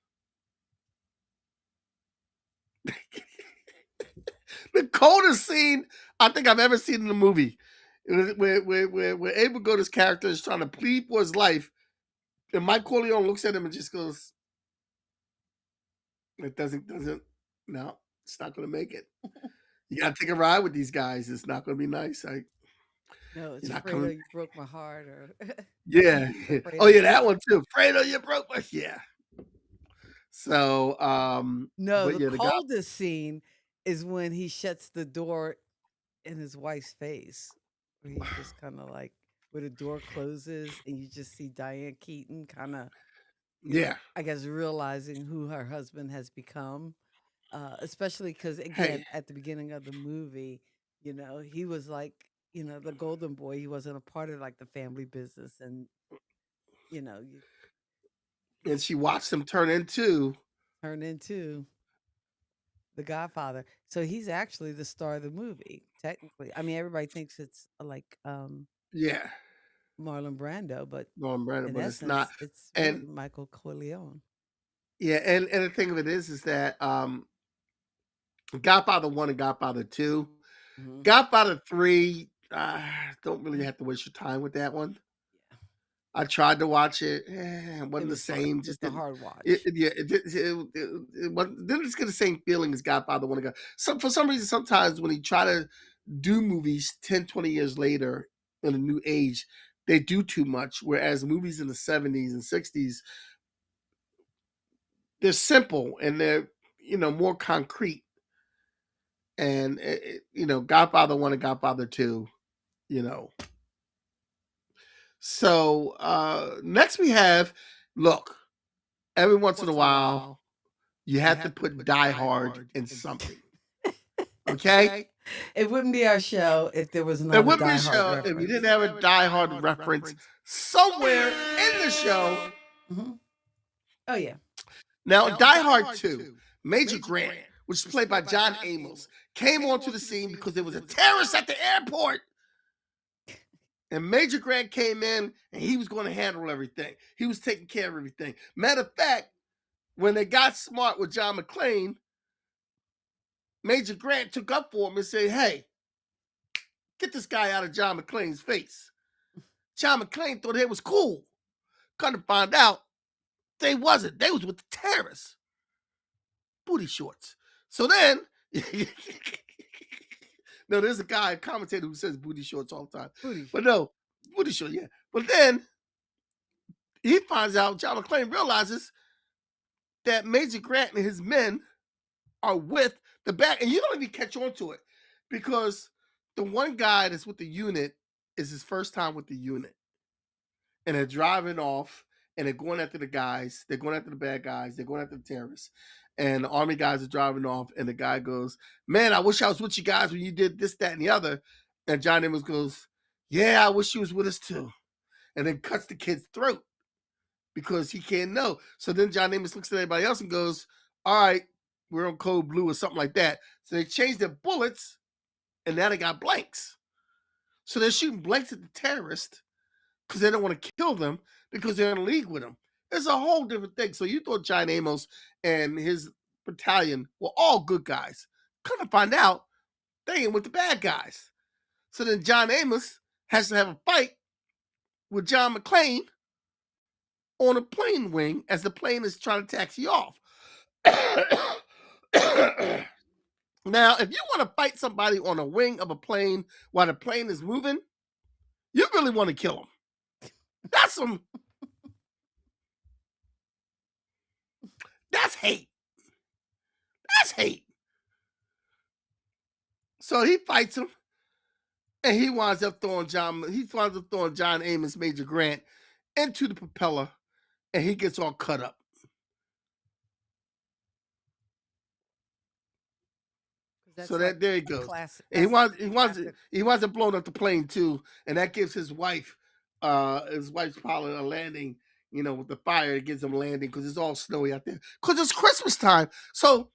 The coldest scene I think I've ever seen in a movie. It was where Abe Vigoda's character is trying to plead for his life. And Mike Corleone looks at him and just goes... It doesn't, no, it's not going to make it. You got to take a ride with these guys. It's not going to be nice. No, it's You're not Fredo, coming. you broke my heart, or Yeah. Fredo. Oh, yeah, that one too. Fredo, you broke my... Yeah. So, No, but the yeah, the guy... coldest scene is when he shuts the door in his wife's face. Where he just kind of like, where the door closes and you just see Diane Keaton kind of, Yeah. I guess, realizing who her husband has become. Especially because, Hey, again, at the beginning of the movie, he was like, the golden boy. He wasn't a part of like the family business. And, you and she watched him turn into... turn into the Godfather. So he's actually the star of the movie, technically. I mean, everybody thinks it's like Yeah. Marlon Brando, but Norman Brandon, in but it's not. essence, it's really And Michael Corleone. yeah, and the thing of it is that Godfather 1 and Godfather 2. Hmm. Godfather 3, don't really have to waste your time with that one. Yeah, I tried to watch it. It it wasn't the was hard. same. It's Just a didn't. hard watch. Yeah, it didn't just get the same feeling as Godfather 1 and God. For some reason, sometimes when he try to do movies 10, 20 years later in a new age, they do too much. Whereas movies in the 70s and 60s, they're simple and they're, more concrete. And, Godfather 1 and Godfather 2, you know. So next we have, look, every once in a while, you have to put Die Hard in something. Okay? It wouldn't be our show if there was There not a wouldn't be Die a Hard show if we reference. didn't have a Die Hard reference somewhere in the show. Mhm. Oh yeah. Now, in Die Hard 2, Major Grant, which is played by John Amos, came onto the scene because there was a terrorist at the airport. And Major Grant came in and he was going to handle everything. He was taking care of everything. Matter of fact, when they got smart with John McClane, Major Grant took up for him and said, hey, get this guy out of John McClane's face. John McClane thought it was cool. Come to find out, they wasn't. They was with the terrorists. Booty shorts. So then, no, there's a commentator who says booty shorts all the time. Booty. But no, booty shorts, yeah. But then he finds out, John McClane realizes that Major Grant and his men are with the back, and you don't even catch on to it because the one guy that's with the unit is his first time with the unit. And they're driving off and they're going after the guys. They're going after the bad guys. They're going after the terrorists. And the army guys are driving off. And the guy goes, man, I wish I was with you guys when you did this, that, and the other. And John Amos goes, yeah, I wish you was with us too. And then cuts the kid's throat because he can't know. So then John Amos looks at everybody else and goes, all right, we're on code blue or something like that. So they changed their bullets and now they got blanks. So they're shooting blanks at the terrorist because they don't want to kill them because they're in league with them. It's a whole different thing. So you thought John Amos and his battalion were all good guys. Come to find out, they ain't with the bad guys. So then John Amos has to have a fight with John McClane on a plane wing as the plane is trying to taxi off. Now, if you want to fight somebody on a wing of a plane while the plane is moving, you really want to kill them. That's hate. That's hate. So he fights him, and he winds up throwing John Amos, Major Grant, into the propeller, and he gets all cut up. So like there he goes. classic. And he winds up blowing up the plane too, and that gives his wife's pilot a landing. With the fire, it gives him landing because it's all snowy out there. Because it's Christmas time, so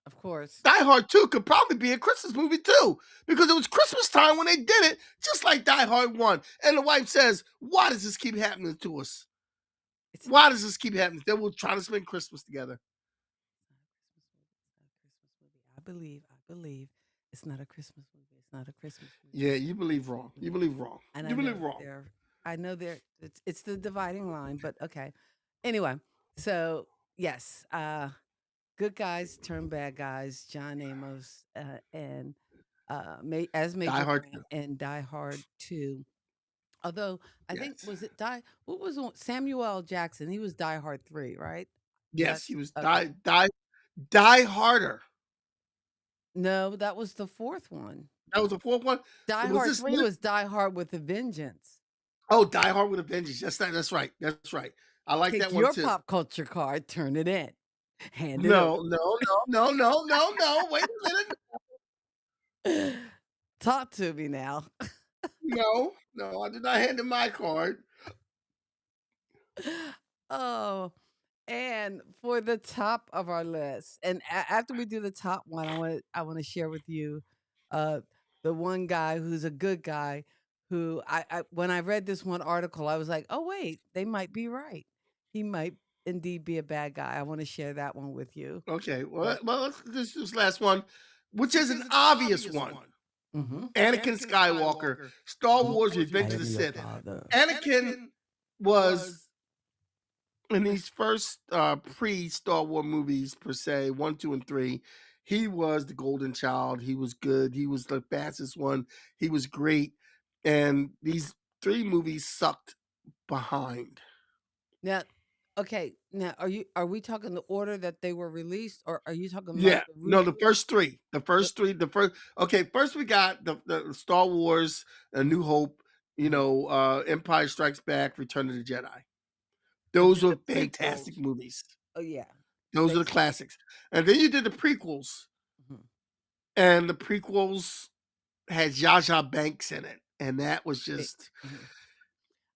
Of course. Die Hard 2 could probably be a Christmas movie too, because it was Christmas time when they did it, just like Die Hard 1. And the wife says, why does this keep happening to us? Why does this keep happening? They were trying to spend Christmas together. I believe it's not a Christmas movie. It's not a Christmas movie. Yeah, you believe wrong. You believe wrong. And You believe wrong. I know it's the dividing line, but okay. Anyway, so yes, good guys turn bad guys. John Amos and as Major Die Hard Grant and Die Hard 2. Although I think Yes. was it what was Samuel L. Jackson? He was Die Hard 3, right? Yes, he was okay. Die Harder. No, that was the fourth one. That was the fourth one. Die Was Hard this 3 new? was Die Hard with a Vengeance. Oh, Die Hard with a Vengeance. That's right. That's right. I like Take that your one too. pop culture card, turn it in. Hand it No. Wait a minute. Talk to me now. No, I did not hand him my card. Oh, and for the top of our list, and after we do the top one, I want to share with you, uh, the one guy who's a good guy, who when I read this one article, I was like, oh wait, they might be right. He might indeed be a bad guy. I want to share that one with you. Okay, well, let's this last one, which is an obvious one. Mm-hmm. Anakin Skywalker, Star Wars: Revenge of the Sith. Anakin was in these first pre-Star Wars movies per se, 1, 2, and 3. He was the golden child. He was good. He was the fastest one. He was great. And these three movies sucked behind. Now, okay, now are we talking the order that they were released, or are you talking about Yeah, the no, the reboot? first three. The The first three, the first okay, first we got the Star Wars, A mhm, New Hope, mhm. Empire Strikes Back, Return of the Jedi. And Those then were the fantastic prequels. movies. Oh yeah, Those are the basically. classics. And then you did the prequels, Mhm. and the prequels had Jar Jar Banks in it, and that was It, just mhm.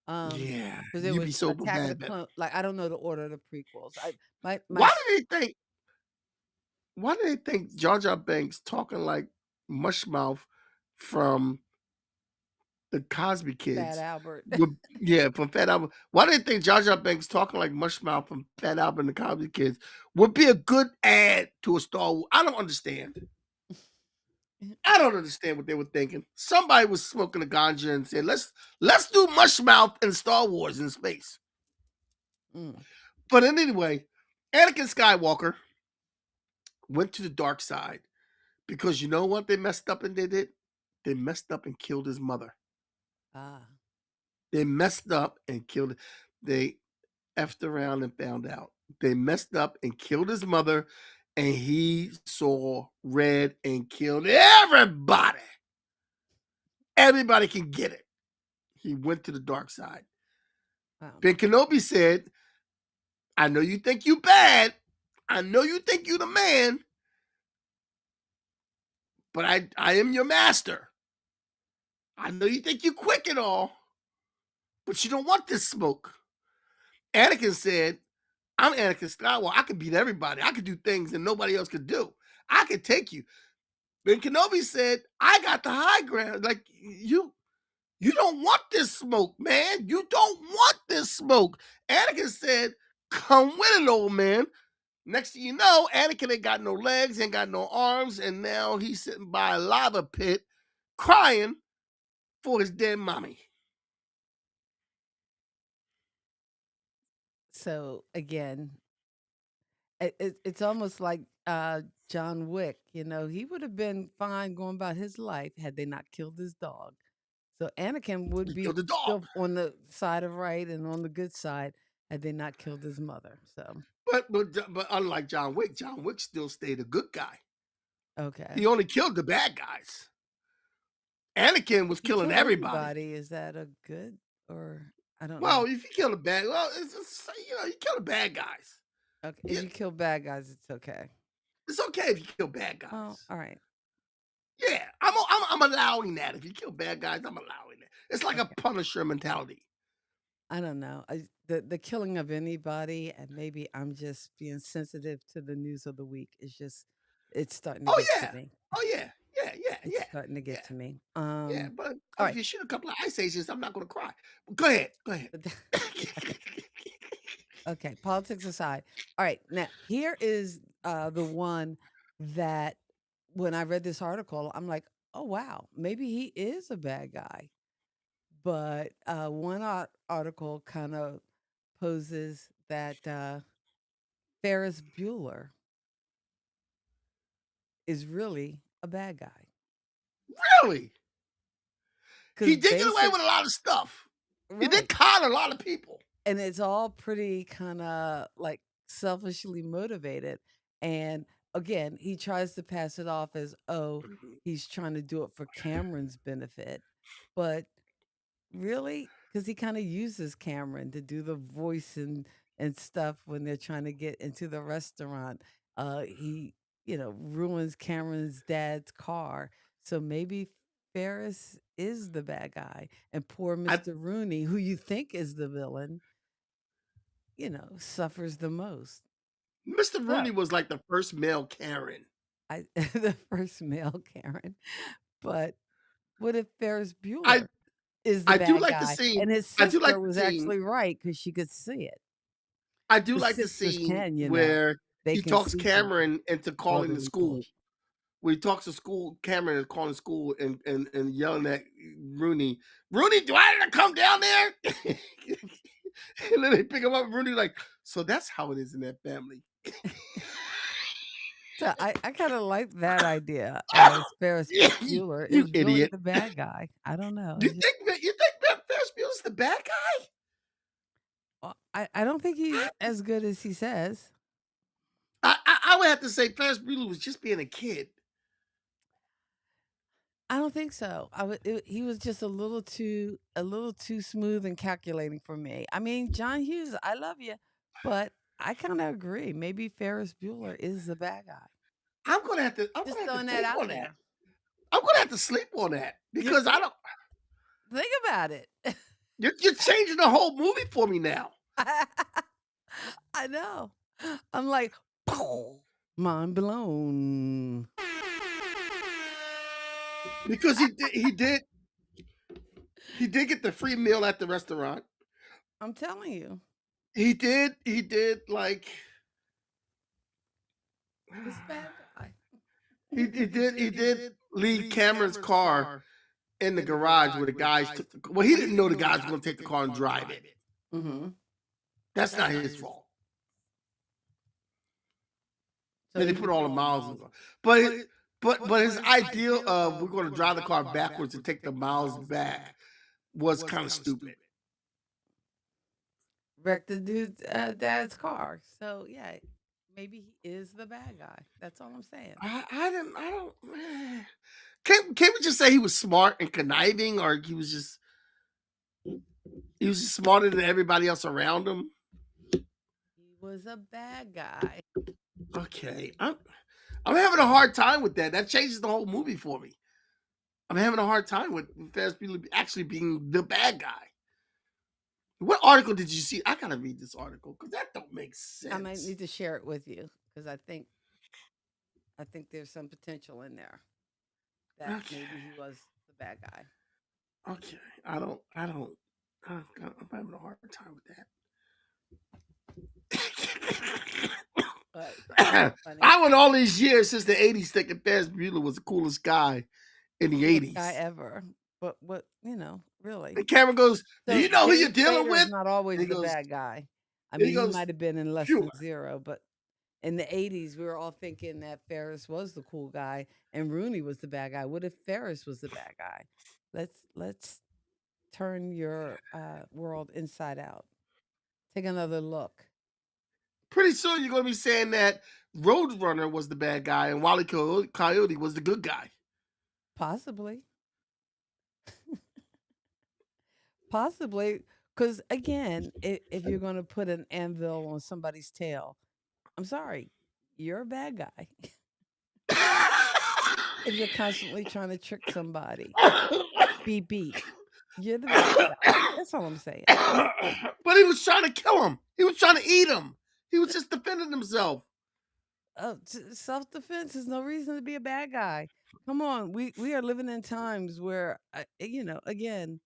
Um, yeah, because it you'd be was so Attack of the bad. Clone. Like I don't know the order of the prequels. My Why do they think? Why do they think Jar Jar Banks talking like Mushmouth from the Cosby Fat Kids Albert. would yeah, from Fat Albert. Why do they think Jar Jar Banks talking like Mushmouth from Fat Albert and the Cosby Kids would be a good add to a Star Wars? I don't understand. I don't understand what they were thinking. Somebody was smoking a ganja and said, let's do Mushmouth and Star Wars in space. Mm. But anyway, Anakin Skywalker went to the dark side because you know what they messed up and they did? They messed up and killed his mother. Ah, They messed up and killed. They effed around and found out. They messed up and killed his mother, and he saw red and killed everybody. Everybody can get it. He went to the dark side. wow. Ben Kenobi said, I know you think you bad. I know you think you the man, but I am your master. I know you think you quick and all, but you don't want this smoke. Anakin said, I'm Anakin Skywalker. I can beat everybody. I can do things that nobody else could do. I can take you. Then Kenobi said, I got the high ground. Like you don't want this smoke, man. You don't want this smoke. Anakin said, come with it, old man. Next thing you know, Anakin ain't got no legs, ain't got no arms, and now he's sitting by a lava pit crying for his dead mommy. So again, it's almost like John Wick. You know, he would have been fine going about his life had they not killed his dog. So Anakin would He be killed the dog. still on the side of right and on the good side had they not killed his mother. So But unlike John Wick still stayed a good guy. okay, He only killed the bad guys. Anakin was he killing killed everybody. anybody. Is that a good or I don't know. Well, if you kill the bad, well, you kill the bad guys. Okay, if Yeah, you kill bad guys, it's okay. it's okay if you kill bad Oh, guys. all right. Yeah, I'm allowing that. If you kill bad guys, I'm allowing it. It's like a Okay. Punisher mentality. I don't know. The killing of anybody, and maybe I'm just being sensitive to the news of the week. It's starting to Oh get to yeah, me. oh yeah, yeah, yeah, It's yeah, starting to get yeah, to me. yeah. But All if right. you shoot a couple of ice ages, I'm not going to cry. Go ahead, go ahead. Okay. Okay. Politics aside. All right. Now here is the one that when I read this article, I'm like, oh wow, maybe he is a bad guy. But one article kind of poses that Ferris Bueller is really a bad guy Really, because he did get away basic with a lot of stuff. He did right, con a lot of people. and it's all pretty kind of like selfishly motivated. And again, he tries to pass it off as oh, he's trying to do it for Cameron's benefit, but really, because he kind of uses Cameron to do the voice and stuff when they're trying to get into the restaurant. He, ruins Cameron's dad's car. So maybe Ferris is the bad guy, and poor I, Mr. Rooney, who you think is the villain, suffers the most. Mr. Rooney So was like the first male Karen. I, the first male Karen, but what if Ferris I Bueller is the I do bad like the guy, scene. and his I do like sister the was scene. actually right because she could see it. I do The like the sisters scene can, where they he can talks see people, Cameron into calling the elderly people. school. Where he talks to school, Cameron is calling school and yelling at Rooney. Rooney, do I have to come down there? And then they pick him up. Rooney like, so that's how it is in that family. So I kind of like that idea as Ferris you, Bueller you is really idiot. the bad guy. I don't know. You think Ferris Bueller's the bad guy? I don't think he's as good as he says. I would have to say Ferris Bueller was just being a kid. I don't think so. He was just a little too smooth and calculating for me. I mean, John Hughes, I love you, but I kind of agree. Maybe Ferris Bueller is the bad guy. I'm Just gonna have to throwing that think out on that. there. I'm gonna have to sleep on that You because I don't. think about it. You're changing the whole movie for me now. I know. I'm like, mind blown. Because he did get the free meal at the restaurant. I'm telling you, He did like he's a bad guy. he did leave Cameron's car in the garage where the guys took the, well, he didn't know the guys were gonna take the car and drive it. Mm-hmm. That's not his fault. So Then they put all the miles on the car. But his idea of we're gonna drive the car backwards and take the miles back was kind of stupid. wrecked the dude's dad's car. So yeah, maybe he is the bad guy. That's all I'm saying. I don't can't we just say he was smart and conniving, or he was just smarter than everybody else around him? He was a bad guy. Okay. I'm having a hard time with that. That changes the whole movie for me. I'm having a hard time with Ferris Bueller actually being the bad guy. What article did you see? I gotta read this article because that don't make sense. I might need to share it with you because I think there's some potential in there that Okay. maybe he was the bad guy. Okay. I'm having a hard time But with that. funny. I went all these years since the 80s thinking Ferris Bueller was the coolest guy in the Coolest guy 80s. ever. But what really? And Cameron goes, "Do So you know who you're James dealing Spader is with?" not And always he the goes, bad guy. I and he mean, he goes, might have been in less "Sure." than zero, but in the 80s, we were all thinking that Ferris was the cool guy and Rooney was the bad guy. What if Ferris was the bad guy? Let's turn your world inside out. Take another look. Pretty soon you're gonna be saying that Roadrunner was the bad guy and Wally Coyote was the good guy. Possibly. Possibly. Because again, if you're going to put an anvil on somebody's tail, I'm sorry, you're a bad guy. If you're constantly trying to trick somebody, beep beep, you're the bad guy. That's all I'm saying. But he was trying to kill him. He was trying to eat him. He was just defending himself. Self defense is no reason to be a bad guy. Come on, we are living in times where again,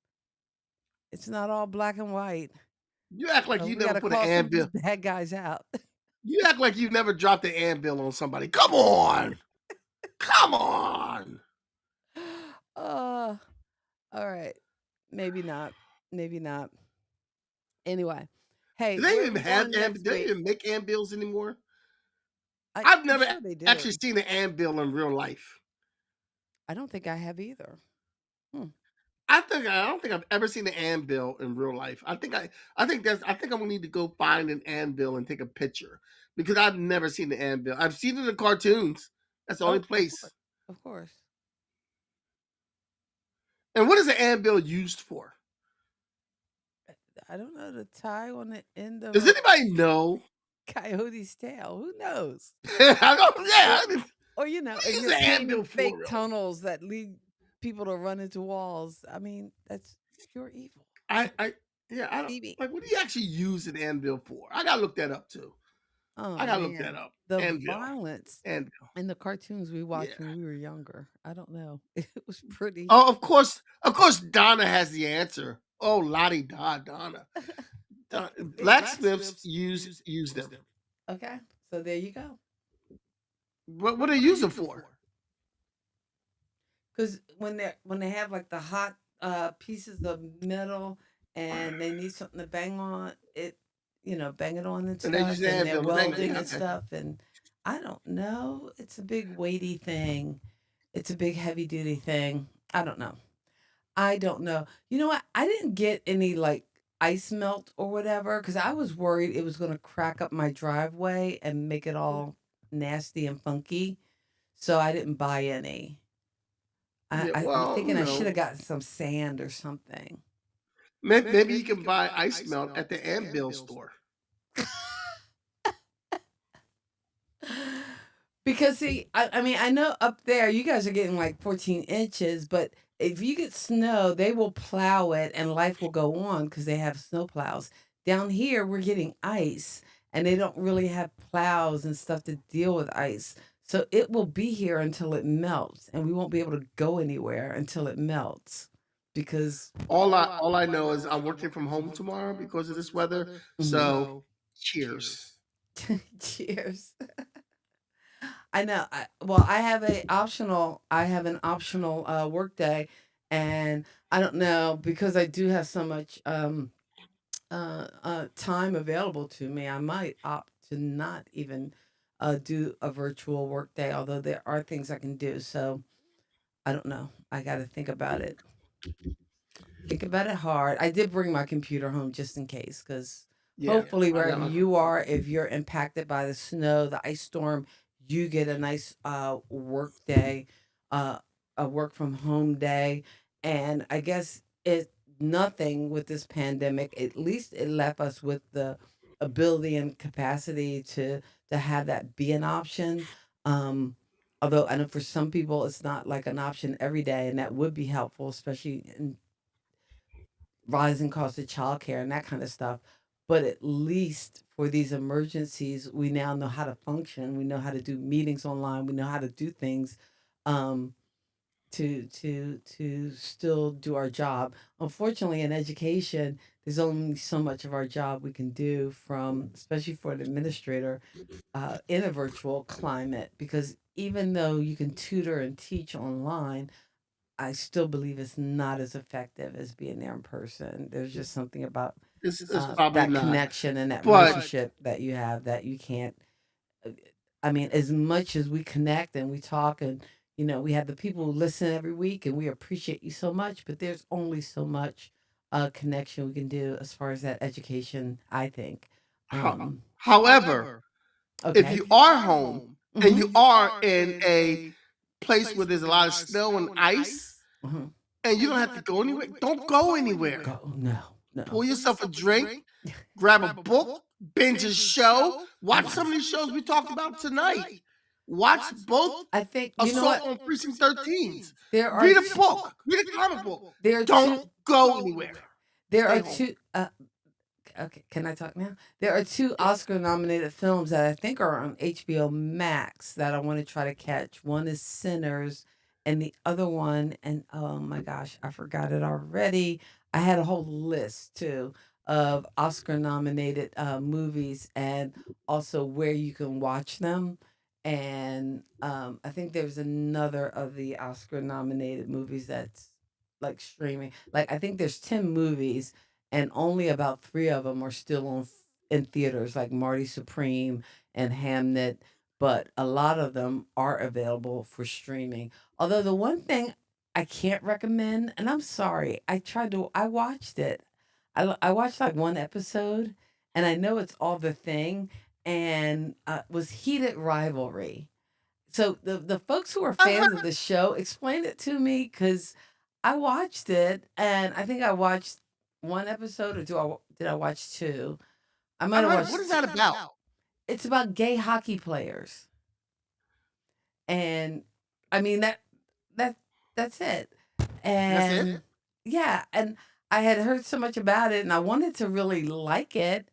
it's not all black and white. You act like So you we got never to put an call some of these anvil. bad guys out. You act like you never dropped an anvil on somebody. Come on. Come on. All right, maybe not. Maybe not. Anyway, hey, Do they where are even we have going next do they week? even make anvils anymore? I've I'm never sure they do. actually seen an anvil in real life. I don't think I have either. Hmm. I don't think I've ever seen an anvil in real life. I think I'm gonna need to go find an anvil and take a picture because I've never seen an anvil. I've seen it in the cartoons. That's the only Of place. course. Of course. And what is an anvil used for? I don't know, the tie on the end of Does a anybody know? coyote's tail. Who knows? I don't. Yeah. Or, I mean, or what if is you're an painting anvil for? fake Really? tunnels that lead people to run into walls. I mean, that's pure evil. I don't Phoebe. like. What do you actually use an anvil for? I gotta look that up too. Oh I gotta look that man, up. the Anvil. violence Anvil. in the cartoons we Yeah. watched when we were younger. I don't know. It was pretty. Oh, of course. Donna has the answer. Oh, Lottie da Donna. Blacksmiths use them. Okay, so there you go. What do they use them for? Because when they have like the hot pieces of metal and they need something to bang on it, bang it on and And they stuff, use the and they're anvil to bang it. welding Yeah, and okay. stuff, and I don't know. It's a big weighty thing. It's a big heavy duty thing. I don't know. I don't know. You know what? I didn't get any like ice melt or whatever because I was worried it was going to crack up my driveway and make it all nasty and funky. So I didn't buy any. Yeah, I'm well, thinking I should have gotten some sand or something. maybe you can buy ice melt at the Ambil store. Because see, I mean, I know up there you guys are getting like 14 inches, but if you get snow, they will plow it and life will go on because they have snow plows. Down here, we're getting ice and they don't really have plows and stuff to deal with ice. So it will be here until it melts and we won't be able to go anywhere until it melts because All I know is I'm working from home tomorrow because of this weather. Mhm. So, cheers. Cheers. I know. Well, I have an optional work day, and I don't know because I do have so much time available to me. I might opt to not even do a virtual work day, although there are things I can do. So I don't know. I got to think about it. Think about it hard. I did bring my computer home just in case, because Yeah, hopefully I wherever got my. you are, if you're impacted by the snow, the ice storm, you get a nice work day, uh, a work from home day, and I guess it nothing with this pandemic. At least it left us with the ability and capacity to have that be an option. Um, Although I know for some people it's not like an option every day, and that would be helpful, especially in rising costs of childcare and that kind of stuff. But at least for these emergencies, we now know how to function. We know how to do meetings online. We know how to do things um, to still do our job. Unfortunately, in education, there's only so much of our job we can do from, especially for an administrator, in a virtual climate. Because even though you can tutor and teach online, I still believe it's not as effective as being there in person. There's just something about It's probably that not. connection and that But relationship that you have that you can't. uh, I mean, as much as we connect and we talk, and we have the people who listen every week, and we appreciate you so much. But there's only so much connection we can do as far as that education. I think. Um, however, if okay. you are home and Mm-hmm. you are in a place where there's a lot of snow and ice Mm-hmm. and you don't have to go anywhere, don't go anywhere. Go. No. Pour No. yourself a drink, grab a book, binge a show, watch some of these shows we talked about tonight. Watch both I think you know Assault what. on Precinct 13s. There are Read a book, read a comic book. there are Don't two go anywhere. there Stay are home. two okay, can I talk now? There are two Oscar nominated films that I think are on HBO Max that I want to try to catch. One is Sinners and the other one, and oh my gosh, I forgot it already. I had a whole list too of Oscar nominated movies and also where you can watch them. And I think there's another of the Oscar nominated movies that's like streaming. Like I think there's 10 movies and only about three of them are still in theaters, like Marty Supreme and Hamnet. But a lot of them are available for streaming. Although the one thing I can't recommend, and I'm sorry, I watched it. I watched like one episode, and I know it's all the thing, and was Heated Rivalry. So the folks who are fans of the show, explain it to me because I watched it and I think I watched one episode or did I watch two? I might I've have heard. watched. What is that about? It's about gay hockey players, and I mean that that's it. That's it. And yeah, and I had heard so much about it, and I wanted to really like it,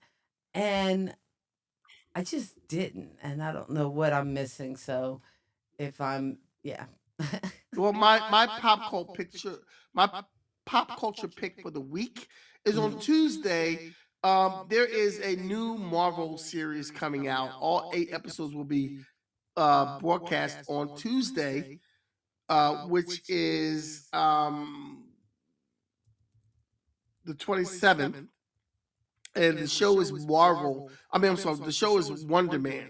and I just didn't, and I don't know what I'm missing. So if I'm yeah. Well, my pop culture pick for the week is on Mhm. Tuesday. There is a new Marvel series coming out. All 8 episodes will be broadcast on Tuesday, which is the 27th. And the show is Marvel. I mean, I'm sorry, the show is Wonder Man.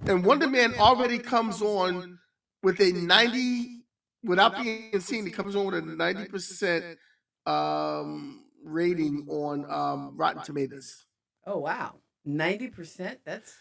And Wonder Man already comes on with a 90, without being seen, it comes on with a 90% rating on Rotten Tomatoes. Oh wow, 90%. That's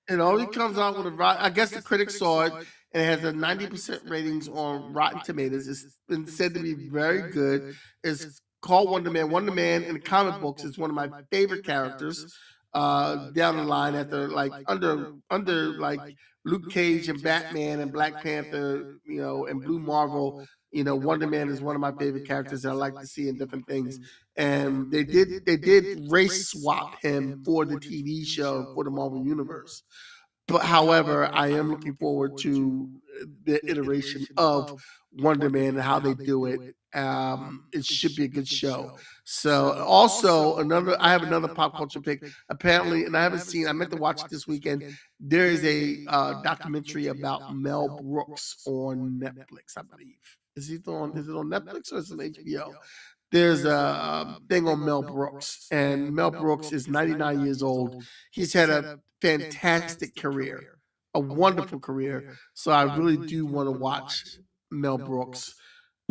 It only comes out with I guess the critics saw it, and it has a 90% ratings on Rotten Tomatoes. It's been said to be very good. It's called Wonder Man. Wonder Man in the comic books is one of my favorite characters. Down the line after like under like Luke Cage and Batman and Black Panther, and Blue Marvel. Wonder Man is one of my favorite characters that I like to see in different things. And they did race swap him for the TV show for the Marvel Universe. But however, I am looking forward to the iteration of Wonder Man and how they do it. It should be a good show. So also I have another pop culture pick. Apparently, and I haven't seen. I meant to watch it this weekend. There is a documentary about Mel Brooks on Netflix, I believe. Is it on Netflix or is it on HBO? There's a thing on Mel Brooks, and Mel Brooks is 99 years old. He's had a fantastic career, a wonderful career. So I really do want to watch Mel Brooks.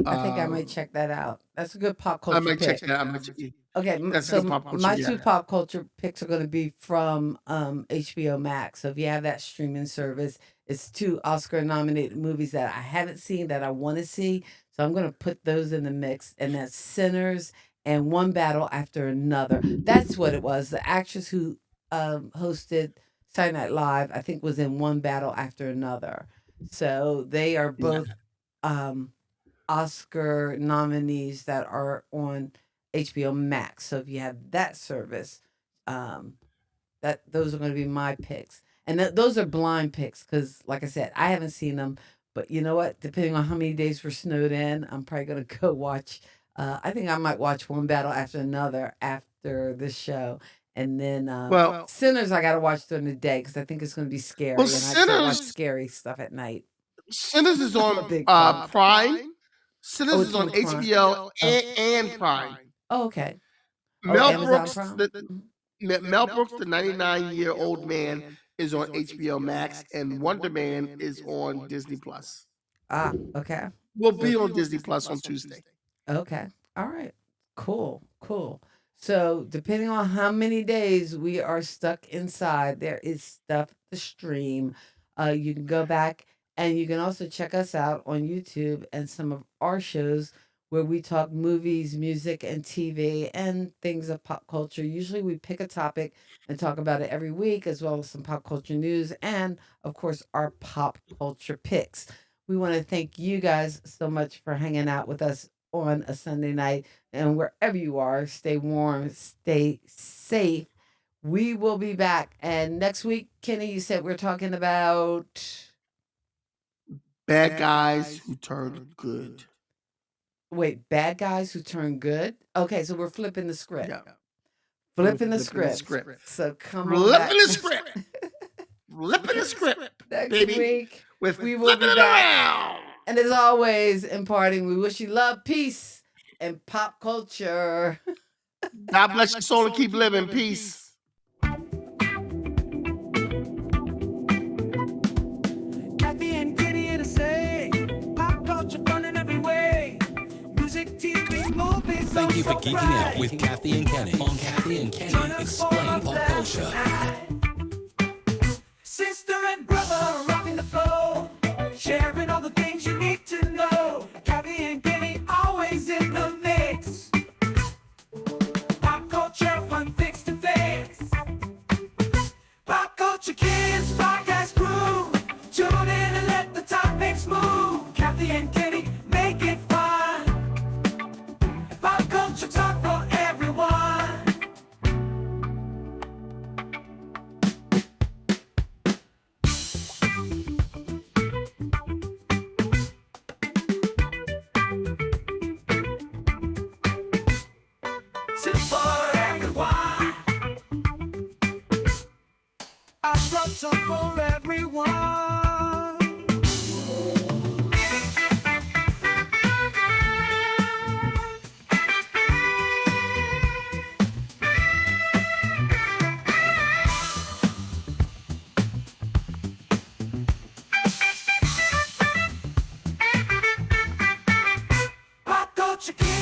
I think I might check that out. That's a good pop culture I might check pick. that. I might check it. Okay, That's so good pop culture. my two Yeah. pop culture picks are going to be from HBO Max. So if you have that streaming service, it's two Oscar nominated movies that I haven't seen that I want to see. So I'm going to put those in the mix, and that's Sinners and One Battle After Another. That's what it was. The actress who hosted Saturday Night Live, I think, was in One Battle After Another. So they are both Oscar nominees that are on HBO Max. So if you have that service, those are going to be my picks, and those are blind picks because, like I said, I haven't seen them. But you know what? Depending on how many days we're snowed in, I'm probably going to go watch. I think I might watch One Battle After Another after this show, and then Sinners I got to watch during the day because I think it's going to be scary, and I can't watch scary stuff at night. Sinners is on Prime. Sinners is on HBO and Prime. Oh, okay. Mel Brooks, the 99-year-old man, is on HBO Max, and Wonder Man is on Disney Plus. Ah, okay. We'll be on Disney Plus on Tuesday. Okay. All right. Cool. So depending on how many days we are stuck inside, there is stuff to stream. You can go back and you can also check us out on YouTube and some of our shows where we talk movies, music, and TV and things of pop culture. Usually we pick a topic and talk about it every week, as well as some pop culture news and, of course, our pop culture picks. We want to thank you guys so much for hanging out with us on a Sunday night. And wherever you are, stay warm, stay safe. We will be back. And next week, Kenny, you said we're talking about bad guys who turned good. Wait, bad guys who turn good? Okay, so we're flipping the script. Yeah. Flipping the script. So come on. Flipping the script. Flipping the script. Next baby. week, With we will be flipping it back. around. And as always, in parting, we wish you love, peace, and pop culture. God bless your soul and keep living. Peace. Kathy and Kenny here to say, pop culture fun in every way. Music, TV, movies. Thank you for so geeking bright. out with Kathy and Kenny on Kathy and Join Kenny us Explain for a Pop blast Culture. tonight. Sister and brother rocking the flow, sharing all the things you need to know. Kathy and Kenny always in the mix. Pop culture fun fix to fix. Pop Kulture Kids podcast crew. Tune in and let the topics move. Kathy and Kenny make it fun. Pop culture talk for everyone. Simple for everyone. I brought some for everyone. Culture Kids.